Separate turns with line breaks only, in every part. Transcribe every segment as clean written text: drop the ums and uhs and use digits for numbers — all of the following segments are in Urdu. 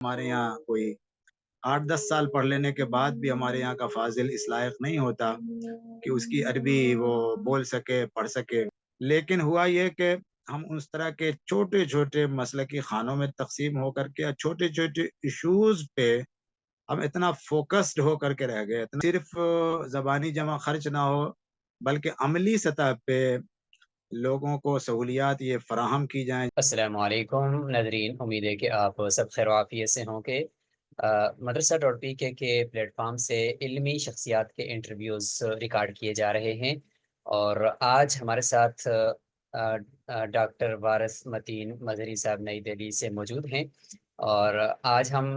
ہمارے یہاں کوئی 8-10 سال پڑھ لینے کے بعد بھی ہمارے یہاں کا فاضل اس لائق نہیں ہوتا کہ اس کی عربی وہ بول سکے پڑھ سکے۔ لیکن ہوا یہ کہ ہم اس طرح کے چھوٹے چھوٹے مسلکی خانوں میں تقسیم ہو کر کے چھوٹے چھوٹے ایشوز پہ ہم اتنا فوکسڈ ہو کر کے رہ گئے، صرف زبانی جمع خرچ نہ ہو بلکہ عملی سطح پہ لوگوں کو سہولیات یہ فراہم کی جائیں۔
السلام علیکم ناظرین، امید ہے کہ آپ سب خیر و عافیت سے ہوں کہ مدرسہ ڈاٹ پی کے پلیٹ فارم سے علمی شخصیات کے انٹرویوز ریکارڈ کیے جا رہے ہیں، اور آج ہمارے ساتھ ڈاکٹر وارث متین مظہری صاحب نئی دہلی سے موجود ہیں، اور آج ہم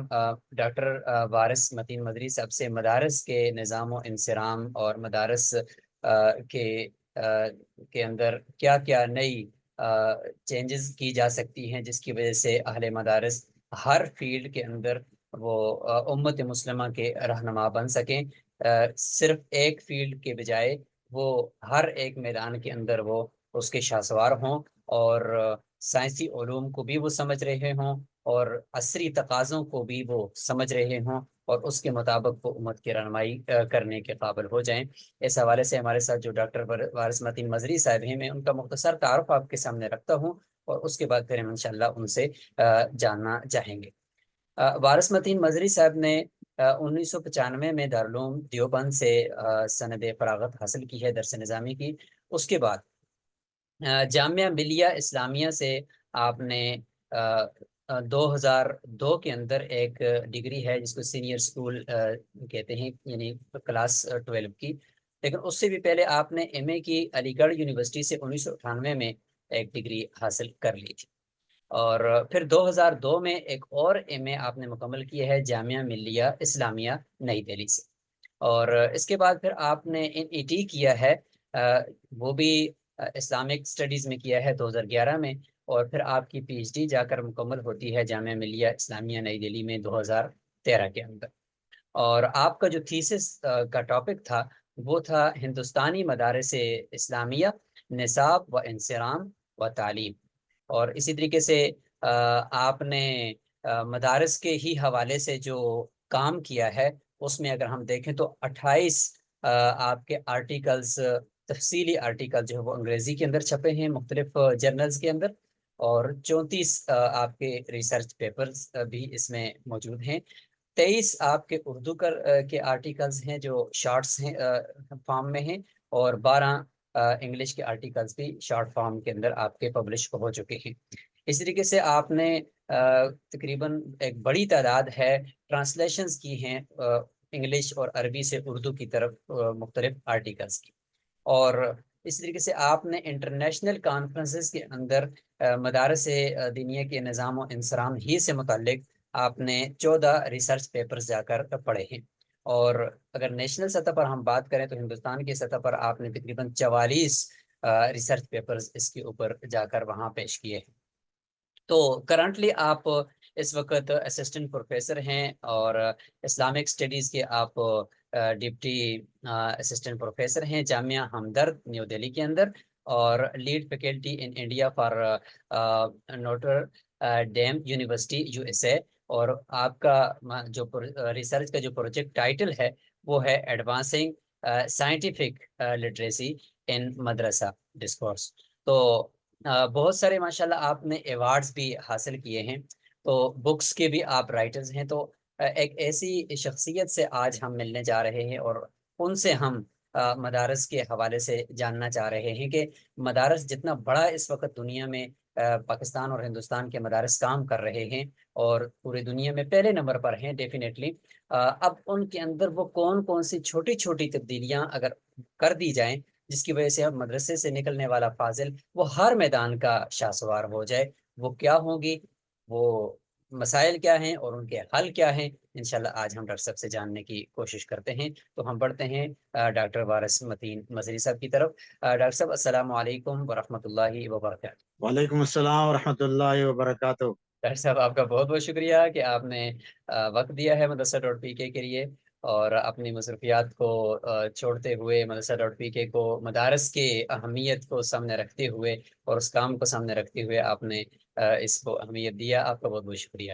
ڈاکٹر وارث متین مظہری صاحب سے مدارس کے نظام و انصرام اور مدارس کے اندر کیا کیا نئی چینجز کی جا سکتی ہیں جس کی وجہ سے اہل مدارس ہر فیلڈ کے اندر وہ امت مسلمہ کے رہنما بن سکیں، صرف ایک فیلڈ کے بجائے وہ ہر ایک میدان کے اندر وہ اس کے شاہسوار ہوں، اور سائنسی علوم کو بھی وہ سمجھ رہے ہوں اور عصری تقاضوں کو بھی وہ سمجھ رہے ہوں، اور اس کے مطابق وہ امت کی رہنمائی کرنے کے قابل ہو جائیں۔ اس حوالے سے ہمارے ساتھ جو ڈاکٹر وارث متین مظہری صاحب ہیں، میں ان کا مختصر تعارف آپ کے سامنے رکھتا ہوں، اور اس کے بعد پھر ہم انشاءاللہ ان سے جاننا چاہیں گے۔ وارث متین مظہری صاحب نے 1995 میں دارالعلوم دیوبند سے سند فراغت حاصل کی ہے درس نظامی کی۔ اس کے بعد جامعہ ملیہ اسلامیہ سے آپ نے 2002 کے اندر ایک ڈگری ہے جس کو سینئر اسکول کہتے ہیں، یعنی کلاس 12 کی، لیکن اس سے بھی پہلے آپ نے ایم اے کی علی گڑھ یونیورسٹی سے 1998 میں ایک ڈگری حاصل کر لی تھی، اور پھر 2002 میں ایک اور ایم اے آپ نے مکمل کی ہے جامعہ ملیہ اسلامیہ نئی دہلی سے، اور اس کے بعد پھر آپ نے این ای ٹی کیا ہے، وہ بھی اسلامک اسٹڈیز میں کیا ہے 2011 میں، اور پھر آپ کی پی ایچ ڈی جا کر مکمل ہوتی ہے جامعہ ملیہ اسلامیہ نئی دہلی میں 2013 کے اندر، اور آپ کا جو تھیسس کا ٹاپک تھا وہ تھا ہندوستانی مدارس اسلامیہ، نصاب و انصرام و تعلیم، اور اسی طریقے سے آپ نے مدارس کے ہی حوالے سے جو کام کیا ہے اس میں اگر ہم دیکھیں تو 28 آپ کے آرٹیکلز، تفصیلی آرٹیکل جو ہے وہ انگریزی کے اندر چھپے ہیں مختلف جرنلز کے اندر، اور 34 آپ کے ریسرچ پیپرز بھی اس میں موجود ہیں، 23 آپ کے اردو کے آرٹیکلز ہیں جو شارٹس ہیں فارم میں ہیں، اور 12 انگلش کے آرٹیکلز بھی شارٹ فارم کے اندر آپ کے پبلش ہو چکے ہیں۔ اس طریقے سے آپ نے تقریباً ایک بڑی تعداد ہے ٹرانسلیشنز کی ہیں انگلش اور عربی سے اردو کی طرف مختلف آرٹیکلز کی، اور اس طریقے سے آپ نے انٹرنیشنل کانفرنسز کے اندر مدارس دینیہ کے نظام و انصرام ہی سے متعلق آپ نے 14 ریسرچ پیپرز جا کر پڑھے ہیں، اور اگر نیشنل سطح پر ہم بات کریں تو ہندوستان کی سطح پر آپ نے تقریباً 44 ریسرچ پیپرز اس کے اوپر جا کر وہاں پیش کیے ہیں۔ تو کرنٹلی آپ اس وقت اسسٹنٹ پروفیسر ہیں، اور اسلامک اسٹڈیز کے آپ ڈپٹی اسسٹنٹ پروفیسر ہیں جامعہ ہمدرد نیو دہلی کے اندر، اور lead faculty in India for Notre Dame University U S A, اور آپ کا جو ریسرچ کا جو پروجیکٹ ٹائٹل ہے وہ ہے ایڈوانسنگ سائنٹیفک لٹریسی ان مدرسہ ڈسکورس۔ تو بہت سارے ماشاءاللہ آپ نے ایوارڈز بھی حاصل کیے ہیں، تو بکس کے بھی آپ رائٹرز ہیں، تو ایک ایسی شخصیت سے آج ہم ملنے جا رہے ہیں، اور ان سے ہم مدارس کے حوالے سے جاننا چاہ رہے ہیں کہ مدارس جتنا بڑا اس وقت دنیا میں پاکستان اور ہندوستان کے مدارس کام کر رہے ہیں اور پوری دنیا میں پہلے نمبر پر ہیں ڈیفینیٹلی، اب ان کے اندر وہ کون کون سی چھوٹی چھوٹی تبدیلیاں اگر کر دی جائیں جس کی وجہ سے اب مدرسے سے نکلنے والا فاضل وہ ہر میدان کا شاہسوار ہو جائے، وہ کیا ہوں گی، وہ مسائل کیا ہیں اور ان کے حل کیا ہیں، انشاءاللہ آج ہم ڈاکٹر صاحب سے جاننے کی کوشش کرتے ہیں۔ تو ہم بڑھتے ہیں ڈاکٹر وارث متین مظہری صاحب کی طرف۔ ڈاکٹر صاحب السلام علیکم ورحمۃ اللہ وبرکاتہ۔
وعلیکم السلام ورحمۃ اللہ وبرکاتہ۔
ڈاکٹر صاحب آپ کا بہت بہت شکریہ کہ آپ نے وقت دیا ہے مدرسہ ڈاٹ پی کے لیے، اور اپنی مصروفیات کو چھوڑتے ہوئے مدرسہ ڈاٹ پی کے کو مدارس کے اہمیت کو سامنے رکھتے ہوئے اور اس کام کو سامنے رکھتے ہوئے آپ نے اس کو اہمیت دیا. آپ کا بہت بہت شکریہ.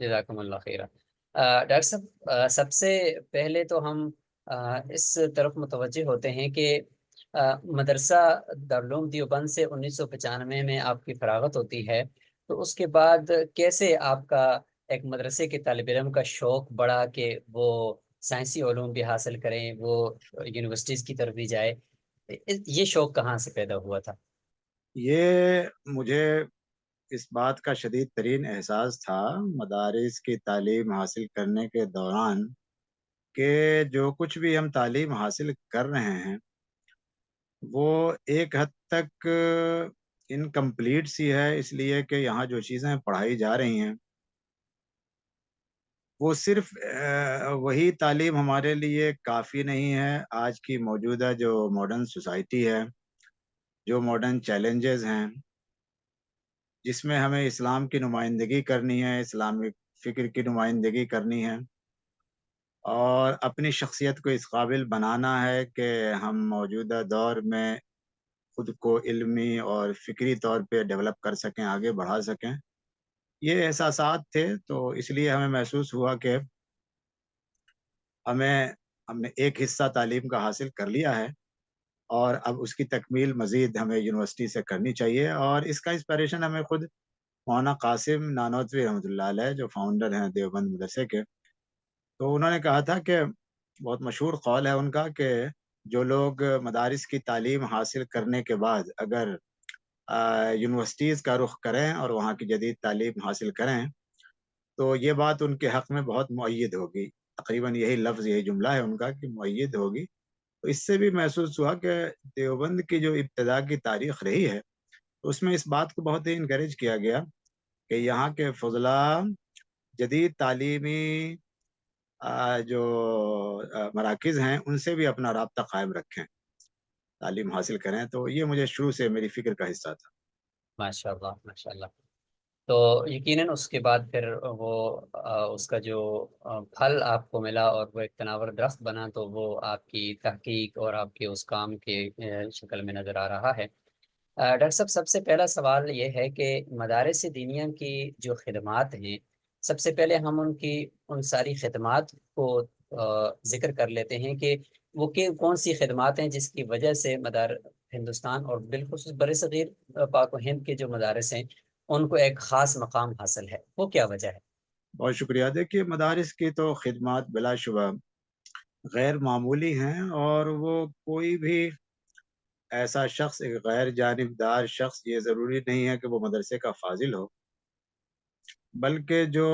جزاکم اللہ خیر. ڈاکٹر صاحب سب سے پہلے تو ہم اس طرف متوجہ ہوتے ہیں کہ مدرسہ دارالعلوم دیوبند سے 1995 میں آپ کی فراغت ہوتی ہے. تو اس کے بعد کیسے آپ کا ایک مدرسے کے طالب علم کا شوق بڑھا کہ وہ سائنسی علوم بھی حاصل کریں, وہ یونیورسٹیز کی طرف بھی جائے؟ یہ شوق کہاں سے پیدا ہوا تھا؟
یہ مجھے اس بات کا شدید ترین احساس تھا مدارس کی تعلیم حاصل کرنے کے دوران کہ جو کچھ بھی ہم تعلیم حاصل کر رہے ہیں وہ ایک حد تک انکمپلیٹ سی ہے, اس لیے کہ یہاں جو چیزیں پڑھائی جا رہی ہیں وہ صرف وہی تعلیم ہمارے لیے کافی نہیں ہے. آج کی موجودہ جو ماڈرن سوسائٹی ہے, جو ماڈرن چیلنجز ہیں, جس میں ہمیں اسلام کی نمائندگی کرنی ہے, اسلامک فکر کی نمائندگی کرنی ہے اور اپنی شخصیت کو اس قابل بنانا ہے کہ ہم موجودہ دور میں خود کو علمی اور فکری طور پہ ڈیولپ کر سکیں, آگے بڑھا سکیں. یہ احساسات تھے, تو اس لیے ہمیں محسوس ہوا کہ ہم نے ایک حصہ تعلیم کا حاصل کر لیا ہے اور اب اس کی تکمیل مزید ہمیں یونیورسٹی سے کرنی چاہیے. اور اس کا انسپائریشن ہمیں خود مولانا قاسم نانوتوی رحمۃ اللہ علیہ, جو فاؤنڈر ہیں دیوبند مدرسے کے, تو انہوں نے کہا تھا کہ بہت مشہور قول ہے ان کا کہ جو لوگ مدارس کی تعلیم حاصل کرنے کے بعد اگر یونیورسٹیز کا رخ کریں اور وہاں کی جدید تعلیم حاصل کریں تو یہ بات ان کے حق میں بہت مؤید ہوگی. تقریباً یہی لفظ, یہی جملہ ہے ان کا کہ مؤید ہوگی. تو اس سے بھی محسوس ہوا کہ دیوبند کی جو ابتدا کی تاریخ رہی ہے اس میں اس بات کو بہت ہی انکریج کیا گیا کہ یہاں کے فضلاء جدید تعلیمی جو مراکز ہیں ان سے بھی اپنا رابطہ قائم رکھیں, تعلیم حاصل کریں. تو یہ مجھے شروع سے میری فکر کا حصہ تھا.
ماشاء اللہ ماشاء اللہ. تو یقیناً اس کے بعد پھر وہ اس کا جو پھل آپ کو ملا اور وہ ایک تناور درخت بنا, تو وہ آپ کی تحقیق اور آپ کے اس کام کے شکل میں نظر آ رہا ہے. ڈاکٹر صاحب سب سے پہلا سوال یہ ہے کہ مدارس دینیہ کی جو خدمات ہیں, سب سے پہلے ہم ان ساری خدمات کو ذکر کر لیتے ہیں کہ وہ کون سی خدمات ہیں جس کی وجہ سے ہندوستان اور بالخصوص برصغیر پاک و ہند کے جو مدارس ہیں ان کو ایک خاص مقام حاصل ہے, وہ کیا وجہ ہے؟
بہت شکریہ. دیکھیے مدارس کی تو خدمات بلا شبہ غیر معمولی ہیں اور وہ کوئی بھی ایسا شخص, ایک غیر جانبدار شخص, یہ ضروری نہیں ہے کہ وہ مدرسے کا فاضل ہو, بلکہ جو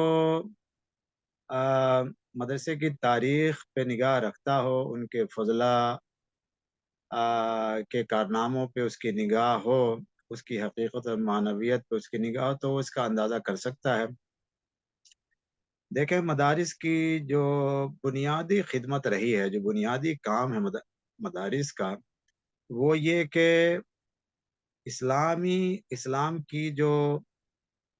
مدرسے کی تاریخ پہ نگاہ رکھتا ہو, ان کے فضلاء کے کارناموں پہ اس کی نگاہ ہو, اس کی حقیقت اور معنویت پہ اس کی نگاہ ہو, تو وہ اس کا اندازہ کر سکتا ہے. دیکھیں مدارس کی جو بنیادی خدمت رہی ہے, جو بنیادی کام ہے مدارس کا, وہ یہ کہ اسلام کی جو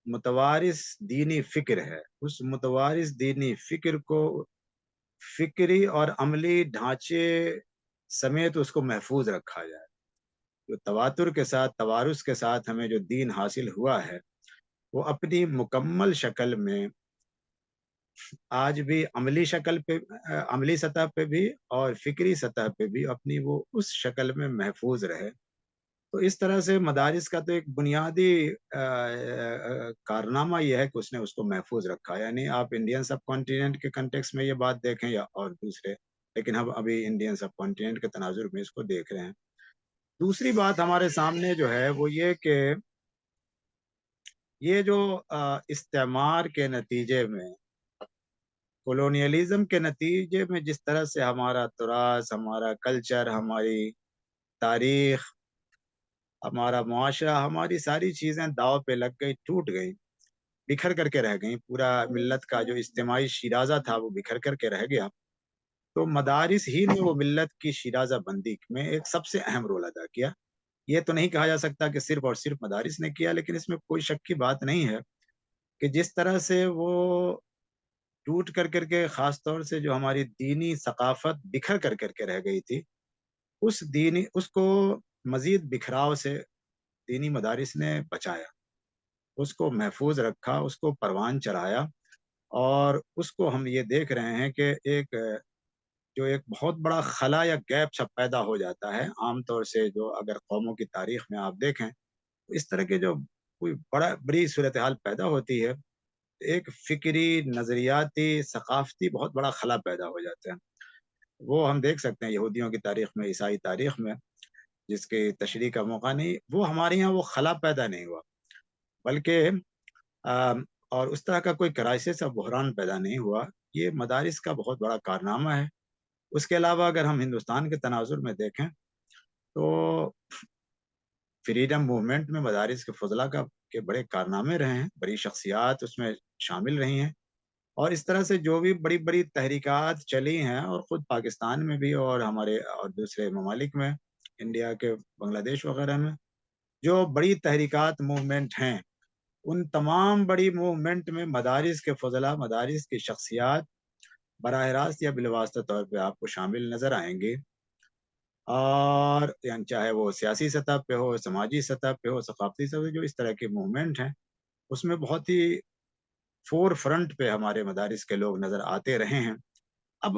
متوارث دینی فکر ہے, اس متوارث دینی فکر کو فکری اور عملی ڈھانچے سمیت اس کو محفوظ رکھا جائے. جو تواتر کے ساتھ, توارث کے ساتھ ہمیں جو دین حاصل ہوا ہے وہ اپنی مکمل شکل میں آج بھی عملی شکل پہ, عملی سطح پہ بھی اور فکری سطح پہ بھی اپنی وہ اس شکل میں محفوظ رہے. تو اس طرح سے مدارس کا تو ایک بنیادی کارنامہ یہ ہے کہ اس نے اس کو محفوظ رکھا. یعنی آپ انڈین سب کانٹیننٹ کے کنٹیکس میں یہ بات دیکھیں یا اور دوسرے, لیکن ہم ابھی انڈین سب کانٹیننٹ کے تناظر میں اس کو دیکھ رہے ہیں. دوسری بات ہمارے سامنے جو ہے وہ یہ کہ یہ جو استعمار کے نتیجے میں, کولونیلزم کے نتیجے میں جس طرح سے ہمارا تراث, ہمارا کلچر, ہماری تاریخ, ہمارا معاشرہ, ہماری ساری چیزیں داؤ پہ لگ گئی, ٹوٹ گئی, بکھر کر کے رہ گئیں. پورا ملت کا جو اجتماعی شیرازہ تھا وہ بکھر کر کے رہ گیا. تو مدارس ہی نے وہ ملت کی شیرازہ بندی میں ایک سب سے اہم رول ادا کیا. یہ تو نہیں کہا جا سکتا کہ صرف اور صرف مدارس نے کیا, لیکن اس میں کوئی شک کی بات نہیں ہے کہ جس طرح سے وہ ٹوٹ کر کے, خاص طور سے جو ہماری دینی ثقافت بکھر کر کے رہ گئی تھی, اس کو مزید بکھراؤ سے دینی مدارس نے بچایا، اس کو محفوظ رکھا، اس کو پروان چڑھایا، اور اس کو ہم یہ دیکھ رہے ہیں کہ ایک بہت بڑا خلا یا گیپ سب پیدا ہو جاتا ہے عام طور سے، جو اگر قوموں کی تاریخ میں آپ دیکھیں اس طرح کے جو کوئی بڑی صورتحال پیدا ہوتی ہے، ایک فکری، نظریاتی، ثقافتی بہت بڑا خلا پیدا ہو جاتا ہے۔ وہ ہم دیکھ سکتے ہیں یہودیوں کی تاریخ میں، عیسائی تاریخ میں، جس کی تشریح کا موقع نہیں، وہ ہمارے یہاں وہ خلا پیدا نہیں ہوا، بلکہ آم، اور اس طرح کا کوئی کرائسس اور بحران پیدا نہیں ہوا۔ یہ مدارس کا بہت بڑا کارنامہ ہے۔ اس کے علاوہ اگر ہم ہندوستان کے تناظر میں دیکھیں تو فریڈم موومنٹ میں مدارس کے فضلہ کے بڑے کارنامے رہے ہیں، بڑی شخصیات اس میں شامل رہی ہیں، اور اس طرح سے جو بھی بڑی بڑی تحریکات چلی ہیں، اور خود پاکستان میں بھی اور ہمارے اور دوسرے ممالک میں، انڈیا کے بنگلہ دیش وغیرہ میں جو بڑی تحریکات موومنٹ ہیں، ان تمام بڑی موومنٹ میں مدارس کے فضلہ، مدارس کی شخصیات براہ راست یا بالواسطہ طور پہ آپ کو شامل نظر آئیں گی، اور یعنی چاہے وہ سیاسی سطح پہ ہو، سماجی سطح پہ ہو، ثقافتی سطح پہ، جو اس طرح کے موومنٹ ہیں اس میں بہت ہی فور فرنٹ پہ ہمارے مدارس کے لوگ نظر آتے رہے ہیں۔ اب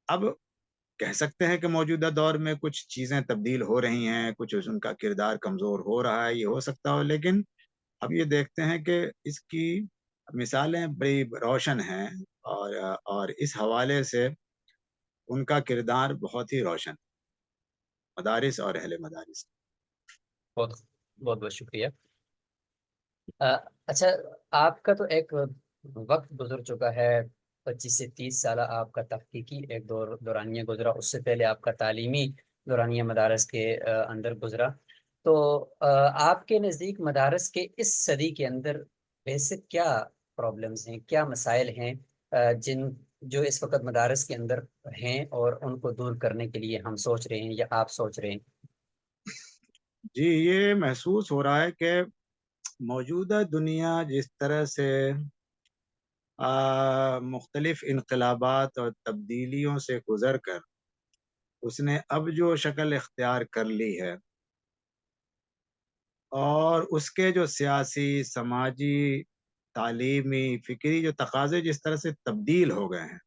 اب کہہ سکتے ہیں کہ موجودہ دور میں کچھ چیزیں تبدیل ہو رہی ہیں، کچھ ان کا کردار کمزور ہو رہا ہے، یہ ہو سکتا ہو، لیکن اب یہ دیکھتے ہیں کہ اس کی مثالیں بڑی روشن ہیں، اور اس حوالے سے ان کا کردار بہت ہی روشن، مدارس اور اہل مدارس۔
بہت بہت بہت شکریہ۔ اچھا، آپ کا تو ایک وقت گزر چکا ہے، 25 سے 30 سالہ آپ کا تحقیقی ایک دورانیہ گزرا، اس سے پہلے آپ کا تعلیمی دورانیہ مدارس کے اندر گزرا۔ تو آپ کے نزدیک مدارس کے اس صدی کے اندر بیسک کیا پرابلمز ہیں، کیا مسائل ہیں جو اس وقت مدارس کے اندر ہیں، اور ان کو دور کرنے کے لیے ہم سوچ رہے ہیں یا آپ سوچ رہے ہیں؟
جی، یہ محسوس ہو رہا ہے کہ موجودہ دنیا جس طرح سے مختلف انقلابات اور تبدیلیوں سے گزر کر اس نے اب جو شکل اختیار کر لی ہے، اور اس کے جو سیاسی، سماجی، تعلیمی، فکری جو تقاضے جس طرح سے تبدیل ہو گئے ہیں،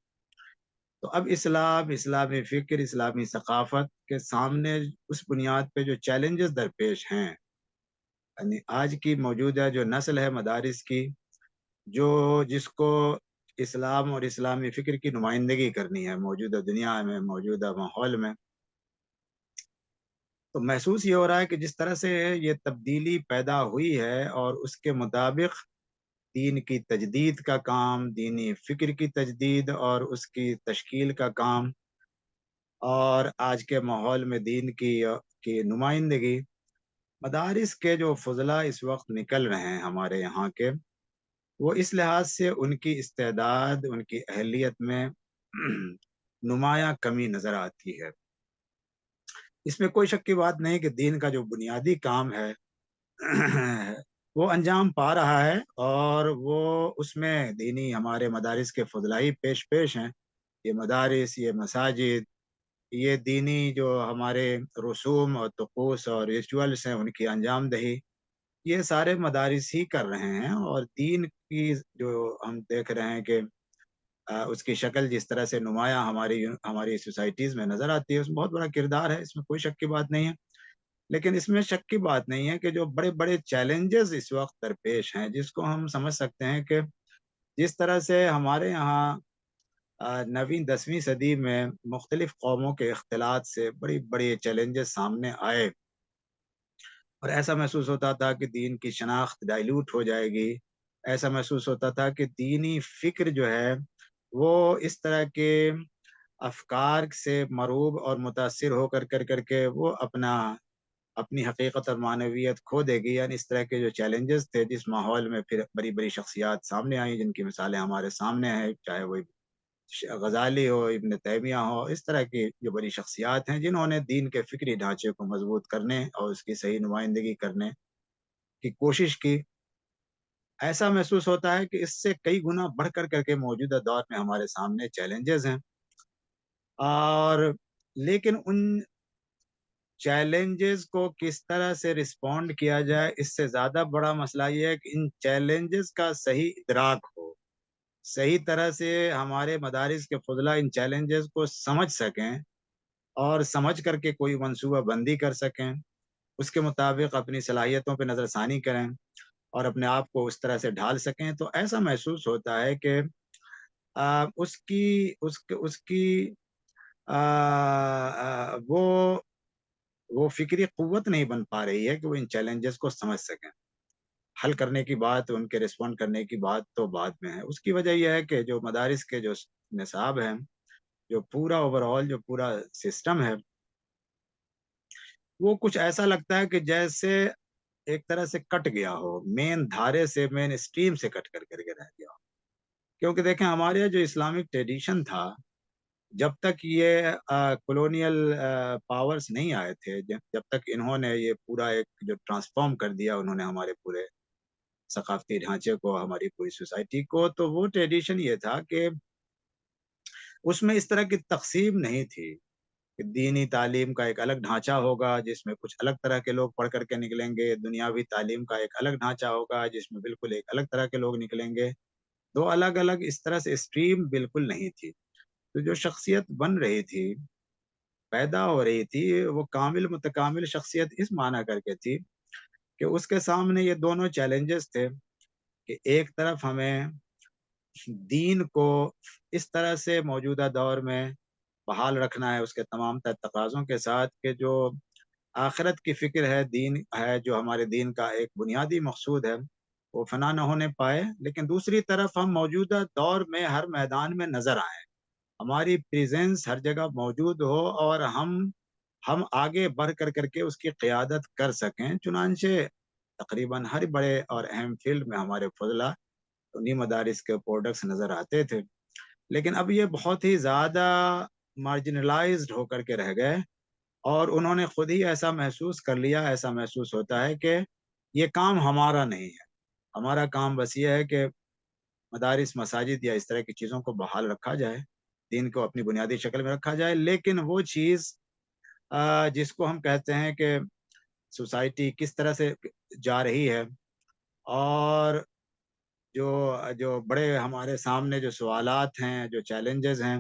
تو اب اسلام، اسلامی فکر، اسلامی ثقافت کے سامنے اس بنیاد پہ جو چیلنجز درپیش ہیں، یعنی آج کی موجودہ جو نسل ہے مدارس کی، جس کو اسلام اور اسلامی فکر کی نمائندگی کرنی ہے موجودہ دنیا میں، موجودہ ماحول میں، تو محسوس یہ ہو رہا ہے کہ جس طرح سے یہ تبدیلی پیدا ہوئی ہے، اور اس کے مطابق دین کی تجدید کا کام، دینی فکر کی تجدید اور اس کی تشکیل کا کام، اور آج کے ماحول میں دین کی نمائندگی، مدارس کے جو فضلہ اس وقت نکل رہے ہیں ہمارے یہاں کے، وہ اس لحاظ سے ان کی استعداد، ان کی اہلیت میں نمایاں کمی نظر آتی ہے۔ اس میں کوئی شک کی بات نہیں کہ دین کا جو بنیادی کام ہے وہ انجام پا رہا ہے، اور وہ اس میں دینی ہمارے مدارس کے فضلائی پیش ہیں۔ یہ مدارس، یہ مساجد، یہ دینی جو ہمارے رسوم اور طقوس اور ریچولز ہیں، ان کی انجام دہی یہ سارے مدارس ہی کر رہے ہیں، اور دین کی جو ہم دیکھ رہے ہیں کہ اس کی شکل جس طرح سے نمایاں ہماری سوسائٹیز میں نظر آتی ہے، اس میں بہت بڑا کردار ہے، اس میں کوئی شک کی بات نہیں ہے۔ لیکن اس میں شک کی بات نہیں ہے کہ جو بڑے بڑے چیلنجز اس وقت درپیش ہیں، جس کو ہم سمجھ سکتے ہیں کہ جس طرح سے ہمارے یہاں 9ویں 10ویں صدی میں مختلف قوموں کے اختلاط سے بڑی بڑی چیلنجز سامنے آئے، اور ایسا محسوس ہوتا تھا کہ دین کی شناخت ڈائیلوٹ ہو جائے گی، ایسا محسوس ہوتا تھا کہ دینی فکر جو ہے وہ اس طرح کے افکار سے مروب اور متاثر ہو کر کے وہ اپنی حقیقت اور معنویت کھو دے گی۔ یعنی اس طرح کے جو چیلنجز تھے، جس ماحول میں پھر بڑی بڑی شخصیات سامنے آئیں، جن کی مثالیں ہمارے سامنے ہیں، چاہے وہ غزالی ہو، ابن تیمیہ ہو، اس طرح کی جو بڑی شخصیات ہیں جنہوں نے دین کے فکری ڈھانچے کو مضبوط کرنے اور اس کی صحیح نمائندگی کرنے کی کوشش کی، ایسا محسوس ہوتا ہے کہ اس سے کئی گنا بڑھ کر کے موجودہ دور میں ہمارے سامنے چیلنجز ہیں، اور لیکن چیلنجز کو کس طرح سے رسپونڈ کیا جائے، اس سے زیادہ بڑا مسئلہ یہ ہے کہ ان چیلنجز کا صحیح ادراک ہو، صحیح طرح سے ہمارے مدارس کے فضلہ ان چیلنجز کو سمجھ سکیں اور سمجھ کر کے کوئی منصوبہ بندی کر سکیں، اس کے مطابق اپنی صلاحیتوں پہ نظر ثانی کریں اور اپنے آپ کو اس طرح سے ڈھال سکیں، تو ایسا محسوس ہوتا ہے کہ اس کی وہ فکری قوت نہیں بن پا رہی ہے کہ وہ ان چیلنجز کو سمجھ سکیں۔ حل کرنے کی بات، ان کے رسپونڈ کرنے کی بات تو بعد میں ہے۔ اس کی وجہ یہ ہے کہ جو مدارس کے جو نصاب ہیں، جو پورا اوور آل جو پورا سسٹم ہے، وہ کچھ ایسا لگتا ہے کہ جیسے ایک طرح سے کٹ گیا ہو، مین دھارے سے، مین اسٹریم سے کٹ کر کے رہ گیا ہو۔ کیونکہ دیکھیں ہمارے یہاں جو اسلامک ٹریڈیشن تھا، جب تک یہ کولونیل پاورز نہیں آئے تھے، جب تک انہوں نے یہ پورا ایک جو ٹرانسفارم کر دیا انہوں نے ہمارے پورے ثقافتی ڈھانچے کو، ہماری پوری سوسائٹی کو، تو وہ ٹریڈیشن یہ تھا کہ اس میں اس طرح کی تقسیم نہیں تھی کہ دینی تعلیم کا ایک الگ ڈھانچہ ہوگا جس میں کچھ الگ طرح کے لوگ پڑھ کر کے نکلیں گے، دنیاوی تعلیم کا ایک الگ ڈھانچہ ہوگا جس میں بالکل ایک الگ طرح کے لوگ نکلیں گے۔ دو الگ الگ اس طرح سے اسٹریم بالکل نہیں تھی۔ تو جو شخصیت بن رہی تھی، پیدا ہو رہی تھی، وہ کامل متکامل شخصیت اس معنی کر کے تھی کہ اس کے سامنے یہ دونوں چیلنجز تھے کہ ایک طرف ہمیں دین کو اس طرح سے موجودہ دور میں بحال رکھنا ہے اس کے تمام تر تقاضوں کے ساتھ کہ جو آخرت کی فکر ہے، دین ہے جو ہمارے دین کا ایک بنیادی مقصود ہے، وہ فنا نہ ہونے پائے، لیکن دوسری طرف ہم موجودہ دور میں ہر میدان میں نظر آئیں، ہماری پریزنس ہر جگہ موجود ہو اور ہم آگے بڑھ کر کے اس کی قیادت کر سکیں۔ چنانچہ تقریباً ہر بڑے اور اہم فیلڈ میں ہمارے فضلہ انہی مدارس کے پروڈکٹس نظر آتے تھے، لیکن اب یہ بہت ہی زیادہ مارجنلائزڈ ہو کر کے رہ گئے اور انہوں نے خود ہی ایسا محسوس کر لیا، ایسا محسوس ہوتا ہے کہ یہ کام ہمارا نہیں ہے، ہمارا کام بس یہ ہے کہ مدارس، مساجد یا اس طرح کی چیزوں کو بحال رکھا جائے، دین کو اپنی بنیادی شکل میں رکھا جائے، لیکن وہ چیز جس کو ہم کہتے ہیں کہ سوسائٹی کس طرح سے جا رہی ہے اور جو جو بڑے ہمارے سامنے جو سوالات ہیں، جو چیلنجز ہیں،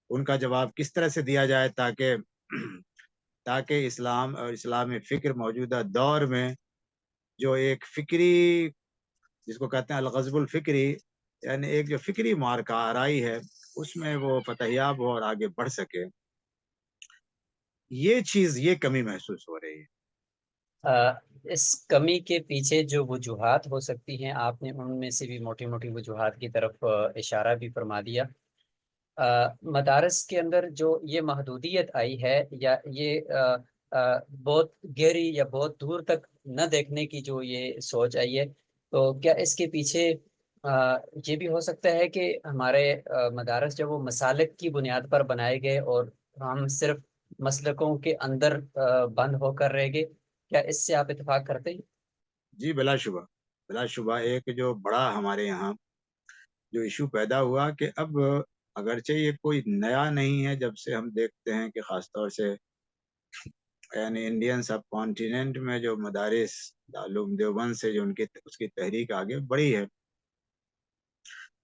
ان کا جواب کس طرح سے دیا جائے تاکہ اسلام اور اسلامی فکر موجودہ دور میں جو ایک فکری، جس کو کہتے ہیں الغزب الفکری، یعنی ایک جو فکری مارکہ آرائی ہے، اس میں وہ فتحیاب ہو اور آگے بڑھ سکے، یہ کمی محسوس ہو رہی ہے۔
اس کمی کے پیچھے جو وجوہات ہو سکتی ہیں، آپ نے ان میں سے بھی موٹی موٹی وجوہات کی طرف اشارہ بھی فرما دیا۔ مدارس کے اندر جو یہ محدودیت آئی ہے یا یہ بہت گہری یا بہت دور تک نہ دیکھنے کی جو یہ سوچ آئی ہے، تو کیا اس کے پیچھے یہ بھی ہو سکتا ہے کہ ہمارے مدارس جب وہ مسالک کی بنیاد پر بنائے گئے اور ہم صرف مسلکوں کے اندر بند ہو کر رہ گئے؟ کیا اس سے آپ اتفاق کرتے ہیں؟
جی بلا شبہ، بلا شبہ ایک جو بڑا ہمارے یہاں جو ایشو پیدا ہوا کہ اب اگرچہ یہ کوئی نیا نہیں ہے، جب سے ہم دیکھتے ہیں کہ خاص طور سے یعنی انڈین سب کانٹیننٹ میں جو مدارس دارالعلوم دیوبند سے جو اس کی تحریک آگے بڑھی ہے،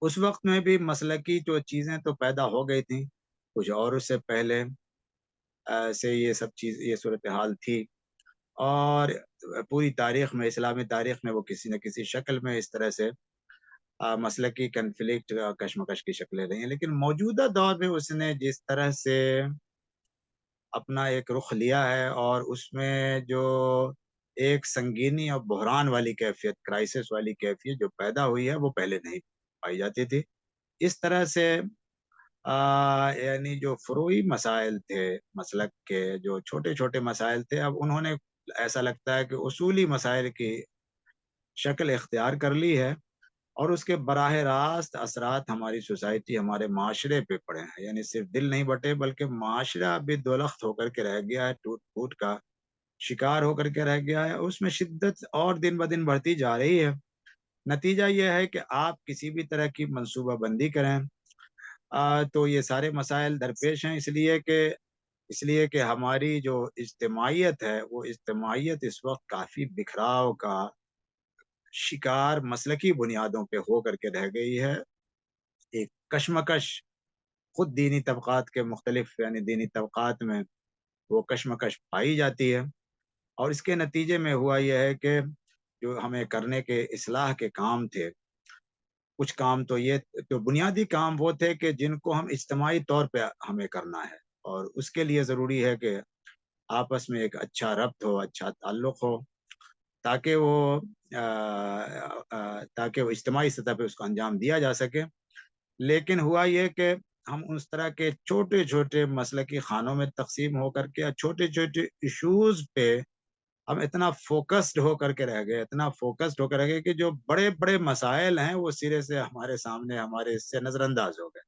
اس وقت میں بھی مسلکی جو چیزیں تو پیدا ہو گئی تھیں، کچھ اور اس سے پہلے سے یہ سب چیز، یہ صورتحال تھی، اور پوری تاریخ میں، اسلامی تاریخ میں وہ کسی نہ کسی شکل میں اس طرح سے مسلکی کنفلکٹ، کشمکش کی شکلیں رہی ہیں، لیکن موجودہ دور میں اس نے جس طرح سے اپنا ایک رخ لیا ہے اور اس میں جو ایک سنگینی اور بحران والی کیفیت، کرائسس والی کیفیت جو پیدا ہوئی ہے، وہ پہلے نہیں پائی جاتی تھی۔ اس طرح سے یعنی جو فروعی مسائل تھے مسلک کے، جو چھوٹے چھوٹے مسائل تھے، اب انہوں نے ایسا لگتا ہے کہ اصولی مسائل کی شکل اختیار کر لی ہے اور اس کے براہ راست اثرات ہماری سوسائٹی، ہمارے معاشرے پہ پڑے ہیں، یعنی صرف دل نہیں بٹے بلکہ معاشرہ بھی دولخت ہو کر کے رہ گیا ہے، ٹوٹ پھوٹ کا شکار ہو کر کے رہ گیا ہے، اس میں شدت اور دن بدن بڑھتی جا رہی ہے۔ نتیجہ یہ ہے کہ آپ کسی بھی طرح کی منصوبہ بندی کریں تو یہ سارے مسائل درپیش ہیں، اس لیے کہ اس لیے کہ ہماری جو اجتماعیت ہے وہ اجتماعیت اس وقت کافی بکھراؤ کا شکار مسلکی بنیادوں پہ ہو کر کے رہ گئی ہے۔ ایک کشمکش خود دینی طبقات کے مختلف یعنی دینی طبقات میں وہ کشمکش پائی جاتی ہے، اور اس کے نتیجے میں ہوا یہ ہے کہ جو ہمیں کرنے کے اصلاح کے کام تھے، کچھ کام تو یہ تو بنیادی کام وہ تھے کہ جن کو ہم اجتماعی طور پہ ہمیں کرنا ہے، اور اس کے لیے ضروری ہے کہ آپس میں ایک اچھا ربط ہو، اچھا تعلق ہو، تاکہ وہ تاکہ وہ اجتماعی سطح پہ اس کو انجام دیا جا سکے۔ لیکن ہوا یہ کہ ہم اس طرح کے چھوٹے چھوٹے مسلکی خانوں میں تقسیم ہو کر کے چھوٹے چھوٹے ایشوز پہ ہم اتنا فوکسڈ ہو کر کے رہ گئے، اتنا فوکسڈ ہو کر رہ گئے کہ جو بڑے بڑے مسائل ہیں وہ سرے سے ہمارے سامنے ہمارے اس سے نظر انداز ہو گئے،